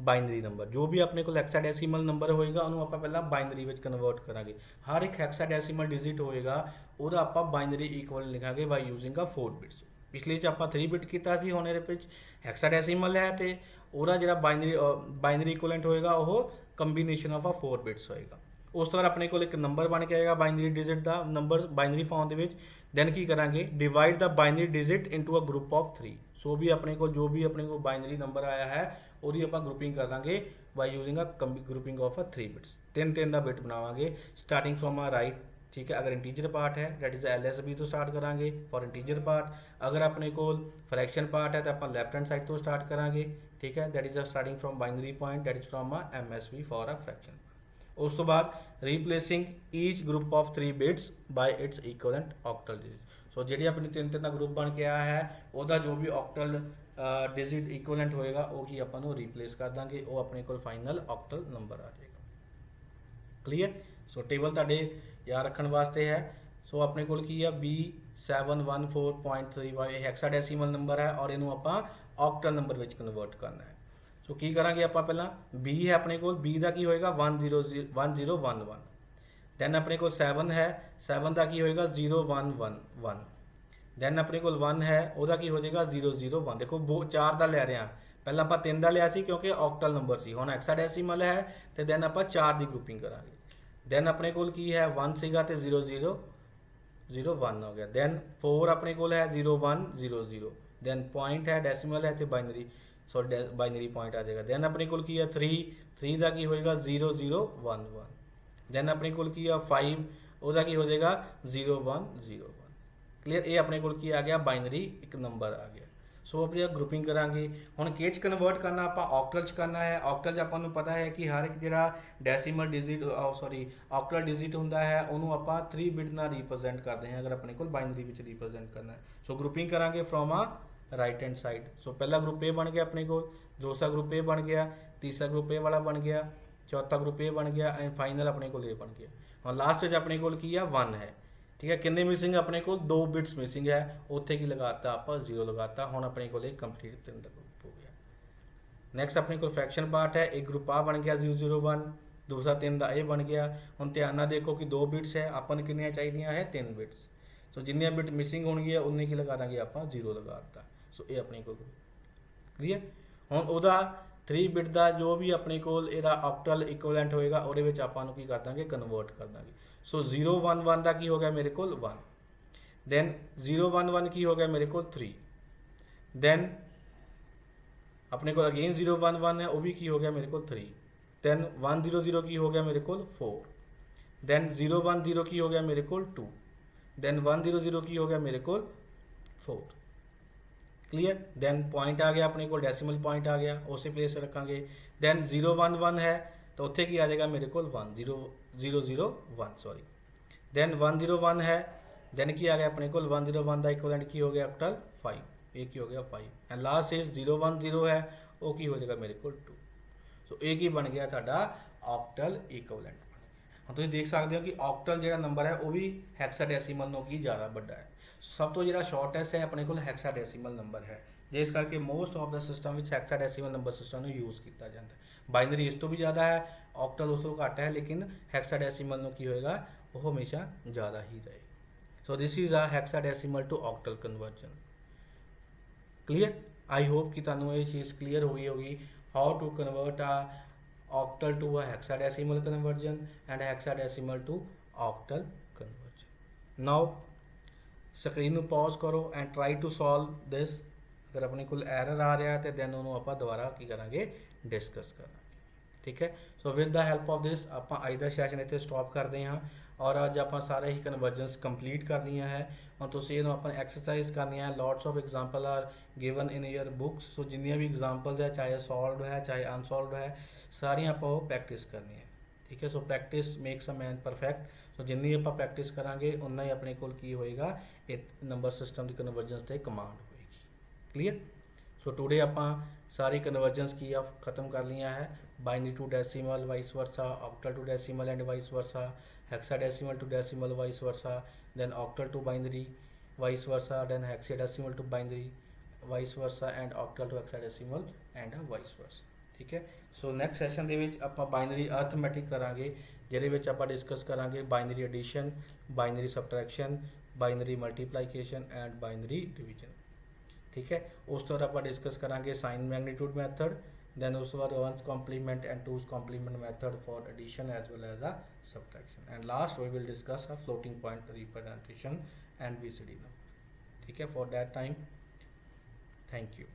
binary number. जो भी अपने को हैक्साडैसीमल नंबर होएगा उन्होंने आप पहला बाइनरी में कन्वर्ट करांगे। हर एक हैक्साडैसीमल डिजिट होएगा ਉਹਦਾ ਆਪਾਂ ਬਾਈਨਰੀ ਇਕੁਅਲ ਲਿਖਾਂਗੇ ਬਾਈ ਯੂਜ਼ਿੰਗ ਅ 4 ਬਿਟਸ। ਪਿਛਲੇ ਚ ਆਪਾਂ 3 ਬਿਟ ਕੀਤਾ ਸੀ, ਹੁਣ ਇਹਦੇ ਵਿੱਚ ਹੈਕਸਾਡੈਸੀਮਲ ਹੈ ਤੇ ਉਹਦਾ ਜਿਹੜਾ ਬਾਈਨਰੀ ਇਕੁਇਵਲੈਂਟ ਹੋਏਗਾ ਉਹ ਕੰਬੀਨੇਸ਼ਨ ਆਫ 4 ਬਿਟਸ ਹੋਏਗਾ। ਉਸ ਤੋਂ ਬਾਅਦ ਆਪਣੇ ਕੋਲ ਇੱਕ ਨੰਬਰ ਬਣ ਕੇ ਆਏਗਾ ਬਾਈਨਰੀ ਡਿਜਿਟ ਦਾ, ਨੰਬਰ ਬਾਈਨਰੀ ਫਾਰਮ ਦੇ ਵਿੱਚ। ਦੈਨ ਕੀ ਕਰਾਂਗੇ, ਡਿਵਾਈਡ ਦਾ binary digit into a group of 3। So we ਆਪਣੇ ਕੋਲ ਜੋ ਵੀ ਆਪਣੇ ਕੋਲ ਬਾਈਨਰੀ ਨੰਬਰ ਆਇਆ ਹੈ ਉਹਦੀ ਆਪਾਂ ਗਰੁੱਪਿੰਗ ਕਰ ਦਾਂਗੇ by using a grouping of a 3 bits. 3 ਦਾ ਬਿਟ ਬਣਾਵਾਂਗੇ ਸਟਾਰਟਿੰਗ फ्रॉम अ राइट, ठीक है। अगर इंटीजर पार्ट है दैट इज़ LSB तो स्टार्ट करांगे फॉर इंटीजर पार्ट। अगर अपने को फ्रैक्शन पार्ट है तो आप लैफ्ट हैंड साइड तो स्टार्ट करांगे, ठीक है। That is starting from binary point, that is from MSB for a fraction. उस तो बाद replacing each group of 3 bits by its equivalent octal digit. So ਜਿਹੜੀ ਆਪਣੀ ਤਿੰਨ ਤਿੰਨ ਦਾ ਗਰੁੱਪ ਬਣ ਕੇ ਆਇਆ ਹੈ ਉਹਦਾ ਜੋ ਵੀ ਆਕਟਲ ਡਿਜਿਟ ਇਕੁਇਵਲੈਂਟ ਹੋਏਗਾ ਉਹ ਕੀ ਆਪਾਂ ਨੂੰ ਰੀਪਲੇਸ ਕਰ ਦਾਂਗੇ, ਉਹ ਆਪਣੇ ਕੋਲ ਫਾਈਨਲ ਆਕਟਲ ਨੰਬਰ ਆ ਜਾਏਗਾ। ਕਲੀਅਰ। ਸੋ ਟੇਬਲ ਤੁਹਾਡੇ ਯਾਦ ਰੱਖਣ ਵਾਸਤੇ ਹੈ। ਸੋ ਆਪਣੇ ਕੋਲ ਕੀ ਆ B714.35 ਇਹ ਹੈਕਸਾਡੈਸੀਮਲ ਨੰਬਰ ਹੈ ਔਰ ਇਹਨੂੰ ਆਪਾਂ ਆਕਟਲ ਨੰਬਰ ਵਿੱਚ ਕਨਵਰਟ ਕਰਨਾ ਹੈ। ਸੋ ਕੀ ਕਰਾਂਗੇ ਆਪਾਂ ਪਹਿਲਾਂ B ਹੈ ਆਪਣੇ ਕੋਲ, B ਦਾ ਕੀ ਹੋਏਗਾ 1011, ਦੈਨ ਆਪਣੇ ਕੋਲ 7 ਹੈ, 7 ਦਾ ਕੀ ਹੋਏਗਾ 0111, ਦੈਨ ਆਪਣੇ ਕੋਲ 1 ਹੈ ਉਹਦਾ ਕੀ ਹੋ ਜਾਏਗਾ 001। ਦੇਖੋ 4 ਦਾ ਲੈ ਰਹੇ ਹਾਂ, ਪਹਿਲਾਂ ਆਪਾਂ 3 ਦਾ ਲਿਆ ਸੀ ਕਿਉਂਕਿ ਆਕਟਲ ਨੰਬਰ ਸੀ, ਹੁਣ ਹੈਕਸਾਡੈਸੀਮਲ ਹੈ ਤੇ ਦੈਨ ਆਪਾਂ 4 ਦੀ ਗਰੁੱਪਿੰਗ ਕਰਾਂਗੇ। ਦੈਨ ਆਪਣੇ ਕੋਲ ਕੀ ਹੈ 1 ਸੀਗਾ ਤੇ 0001 ਹੋ ਗਿਆ। ਦੈਨ 4 ਆਪਣੇ ਕੋਲ ਹੈ 0100, ਦੈਨ ਪੁਆਇੰਟ ਹੈ ਡੈਸੀਮਲ ਹੈ ਤੇ ਬਾਈਨਰੀ, ਸੋ ਬਾਈਨਰੀ ਪੁਆਇੰਟ ਆ ਜਾਏਗਾ। ਦੈਨ ਆਪਣੇ ਕੋਲ ਕੀ ਹੈ 3 ਦਾ ਕੀ ਹੋਏਗਾ 0011, ਦੈਨ ਆਪਣੇ ਕੋਲ ਕੀ ਆ 5 ਉਹਦਾ ਕੀ ਹੋ ਜਾਏਗਾ 0101। ਕਲੀਅਰ। ਇਹ ਆਪਣੇ ਕੋਲ ਕੀ ਆ ਗਿਆ ਬਾਈਨਰੀ ਇੱਕ ਨੰਬਰ ਆ ਗਿਆ। ਸੋ ਆਪਣੀ ਗਰੁੱਪਿੰਗ ਕਰਾਂਗੇ। ਹੁਣ ਕਿਹ 'ਚ ਕਨਵਰਟ ਕਰਨਾ ਆਪਾਂ ਆਕਟਲ 'ਚ ਕਰਨਾ ਹੈ। ਆਕਟਲ 'ਚ ਆਪਾਂ ਨੂੰ ਪਤਾ ਹੈ ਕਿ ਹਰ ਇੱਕ ਜਿਹੜਾ ਡੈਸੀਮਲ ਡਿਜਿਟ ਆਕਟਲ ਡਿਜਿਟ ਹੁੰਦਾ ਹੈ ਉਹਨੂੰ ਆਪਾਂ 3 ਬਿਟ ਨਾਲ ਰਿਪਰੈਜ਼ੈਂਟ ਕਰਦੇ ਹਾਂ ਅਗਰ ਆਪਣੇ ਕੋਲ ਬਾਈਨਰੀ ਵਿੱਚ ਰਿਪਰੈਜ਼ੈਂਟ ਕਰਨਾ ਹੈ। ਸੋ ਗਰੁੱਪਿੰਗ ਕਰਾਂਗੇ ਫਰੋਮ ਆ ਰਾਈਟ हैंड साइड। सो पहला ग्रुप ए बन गया अपने को, दूसरा ग्रुप ए बन गया, तीसरा ग्रुप ए वाला बन गया, चौथा ग्रुप ए बन गया एंड फाइनल अपने को ए बन गया। और लास्ट में अपने को की है 1 है। ठीक है, कितने मिसिंग अपने को 2 बिट्स मिसिंग है, उत्थे की लगाता आप 0 लगाता। हुण अपने को कंप्लीट 3 का ग्रुप हो गया। नैक्सट अपने को फ्रैक्शन पार्ट है, एक ग्रुप आ बन गया 001, दूसरा 3 का ए बन गया। हुण ध्यान नाल देखो कि 2 बिट्स है, अपन कितनियां चाहिए है 3 बिट्स। सो जिन्नियां बिट मिसिंग होणगी उन्नी की लगा देंगे आप 0 लगाता। सो ये अपने को क्लीयर। हुण ਉਹਦਾ 3 ਬਿਟ ਦਾ ਜੋ ਵੀ ਆਪਣੇ ਕੋਲ ਇਹਦਾ ਆਕਟਲ ਇਕੁਇਵਲੈਂਟ ਹੋਏਗਾ ਉਹਦੇ ਵਿੱਚ ਆਪਾਂ ਨੂੰ ਕੀ ਕਰ ਦਾਂਗੇ ਕਨਵਰਟ ਕਰ ਦਾਂਗੇ। ਸੋ 011 ਦਾ ਕੀ ਹੋ ਗਿਆ ਮੇਰੇ ਕੋਲ 1, ਦੈਨ 011 ਕੀ ਹੋ ਗਿਆ ਮੇਰੇ ਕੋਲ 3, ਦੈਨ ਆਪਣੇ ਕੋਲ ਅਗੇਨ 011 ਹੈ ਉਹ ਵੀ ਕੀ ਹੋ ਗਿਆ ਮੇਰੇ ਕੋਲ 3, ਦੈਨ 100 ਕੀ ਹੋ ਗਿਆ ਮੇਰੇ ਕੋਲ 4, ਦੈਨ 010 ਕੀ ਹੋ ਗਿਆ ਮੇਰੇ ਕੋਲ 2, ਦੈਨ 100 ਕੀ ਹੋ ਗਿਆ ਮੇਰੇ ਕੋਲ 4। क्लीयर। दैन पॉइंट आ गया अपने को, डेसिमल पॉइंट आ गया उस प्लेस रखेंगे। दैन 011 है तो उत्थे की आ जाएगा मेरे को 1001 सॉरी। दैन 101 है, दैन की आ गया अपने को 101 का इक्वलेंट की हो गया आकटल 5, एक ही हो गया 5 एंड लास्ट इज 010 है वो की हो जाएगा मेरे को 2। सो एक ही बन गया तुहाडा आकटल इक्वलेंट। ਹੁਣ ਤੁਸੀਂ देख सकते हो कि आकटल ਜਿਹੜਾ नंबर है वो भी ਹੈਕਸਾਡੈਸੀਮਲ ਨੂੰ ਕੀ ज़्यादा ਵੱਡਾ है। सब तो ਜਿਹੜਾ ਸ਼ਾਰਟੈਸਟ ਹੈ ਆਪਣੇ ਕੋਲ ਹੈਕਸਾਡੈਸੀਮਲ ਨੰਬਰ ਹੈ, ਜਿਸ ਕਰਕੇ ਮੋਸਟ ਆਫ ਦਾ ਸਿਸਟਮ ਵਿੱਚ ਹੈਕਸਾਡੈਸੀਮਲ ਨੰਬਰ ਸਿਸਟਮ ਨੂੰ ਯੂਜ਼ ਕੀਤਾ ਜਾਂਦਾ ਹੈ। ਬਾਈਨਰੀ ਇਸ ਤੋਂ ਵੀ ਜ਼ਿਆਦਾ ਹੈ, ਆਕਟਲ ਉਸ ਤੋਂ ਘੱਟ ਹੈ, ਲੇਕਿਨ ਹੈਕਸਾਡੈਸੀਮਲ ਨੂੰ ਕੀ ਹੋਏਗਾ ਉਹ ਹਮੇਸ਼ਾ ਜ਼ਿਆਦਾ ਹੀ ਰਹੇ। ਸੋ this is a hexadecimal to octal conversion. Clear. I hope कि ਤੁਹਾਨੂੰ ਇਹ ਚੀਜ਼ ਕਲੀਅਰ ਹੋ ਗਈ ਹੋਗੀ how to convert a octal to a hexadecimal conversion and hexadecimal to octal conversion. Now screen ਨੂੰ ਪੌਜ਼ ਕਰੋ ਐਂਡ ਟਰਾਈ ਟੂ ਸੋਲਵ ਦਿਸ। ਅਗਰ ਆਪਣੇ ਕੋਲ ਐਰਰ ਆ ਰਿਹਾ ਤੇ ਦੈਨ ਉਹਨੂੰ ਆਪਾਂ ਦੁਬਾਰਾ ਕੀ ਕਰਾਂਗੇ ਡਿਸਕਸ ਕਰਾਂਗੇ। ਠੀਕ ਹੈ। So with the help of this ਆਪਾਂ ਅੱਜ ਦਾ ਸੈਸ਼ਨ ਇੱਥੇ ਸਟਾਪ ਕਰਦੇ ਹਾਂ ਔਰ ਅੱਜ ਆਪਾਂ ਸਾਰੇ ਹੀ ਕਨਵਰਜਨਸ ਕੰਪਲੀਟ ਕਰ ਲਈਆਂ ਹੈ। ਹੁਣ ਤੁਸੀਂ ਇਹਨੂੰ ਆਪਾਂ ਐਕਸਰਸਾਈਜ਼ ਕਰਨੀਆਂ ਹੈ। Lots of example are given in your books. So ਜਿੰਨੀਆਂ ਵੀ ਐਗਜ਼ਾਮਪਲਸ ਹੈ ਚਾਹੇ ਸੋਲਵਡ ਹੈ ਚਾਹੇ ਅਨਸੋਲਵਡ ਹੈ ਸਾਰੀਆਂ ਆਪਾਂ ਉਹ ਪ੍ਰੈਕਟਿਸ ਕਰਨੀ ਹੈ। ਠੀਕ ਹੈ। So practice makes a man perfect. So ਜਿੰਨੀ ਆਪਾਂ ਪ੍ਰੈਕਟਿਸ ਕਰਾਂਗੇ ਉਨਾ ਹੀ ਆਪਣੇ ਕੋਲ ਕੀ ਹੋਏਗਾ ਇਹ ਨੰਬਰ ਸਿਸਟਮ ਦੀ ਕਨਵਰਜਨਸ ਤੇ ਕਮਾਂਡ ਹੋਏਗੀ। ਕਲੀਅਰ। ਸੋ ਟੂਡੇ ਆਪਾਂ ਸਾਰੀ ਕਨਵਰਜਨਸ ਕੀ ਆ ਖਤਮ ਕਰ ਲਈਆਂ ਹੈ। Binary to decimal vice versa, octal to decimal and vice versa, hexadecimal to decimal vice versa, then octal to binary vice versa, then hexadecimal to binary vice versa and octal to hexadecimal and vice versa। ठीक है। सो next session ਦੇ ਵਿੱਚ ਆਪਾਂ binary arithmetic ਕਰਾਂਗੇ ਜਿਹਦੇ ਵਿੱਚ ਆਪਾਂ discuss ਕਰਾਂਗੇ binary addition, binary subtraction, binary multiplication and binary division. ठीक है। ਉਸ ਤੋਂ ਬਾਅਦ ਆਪਾਂ ਡਿਸਕਸ ਕਰਾਂਗੇ ਸਾਈਨ ਮੈਗਨੀਟਿਊਡ ਮੈਥਡ, then ਉਸ ਤੋਂ ਬਾਅਦ 1's complement and 2's complement method for addition as well as a subtraction, and last we will discuss a floating point representation and BCD number। ठीक है। for that time thank you।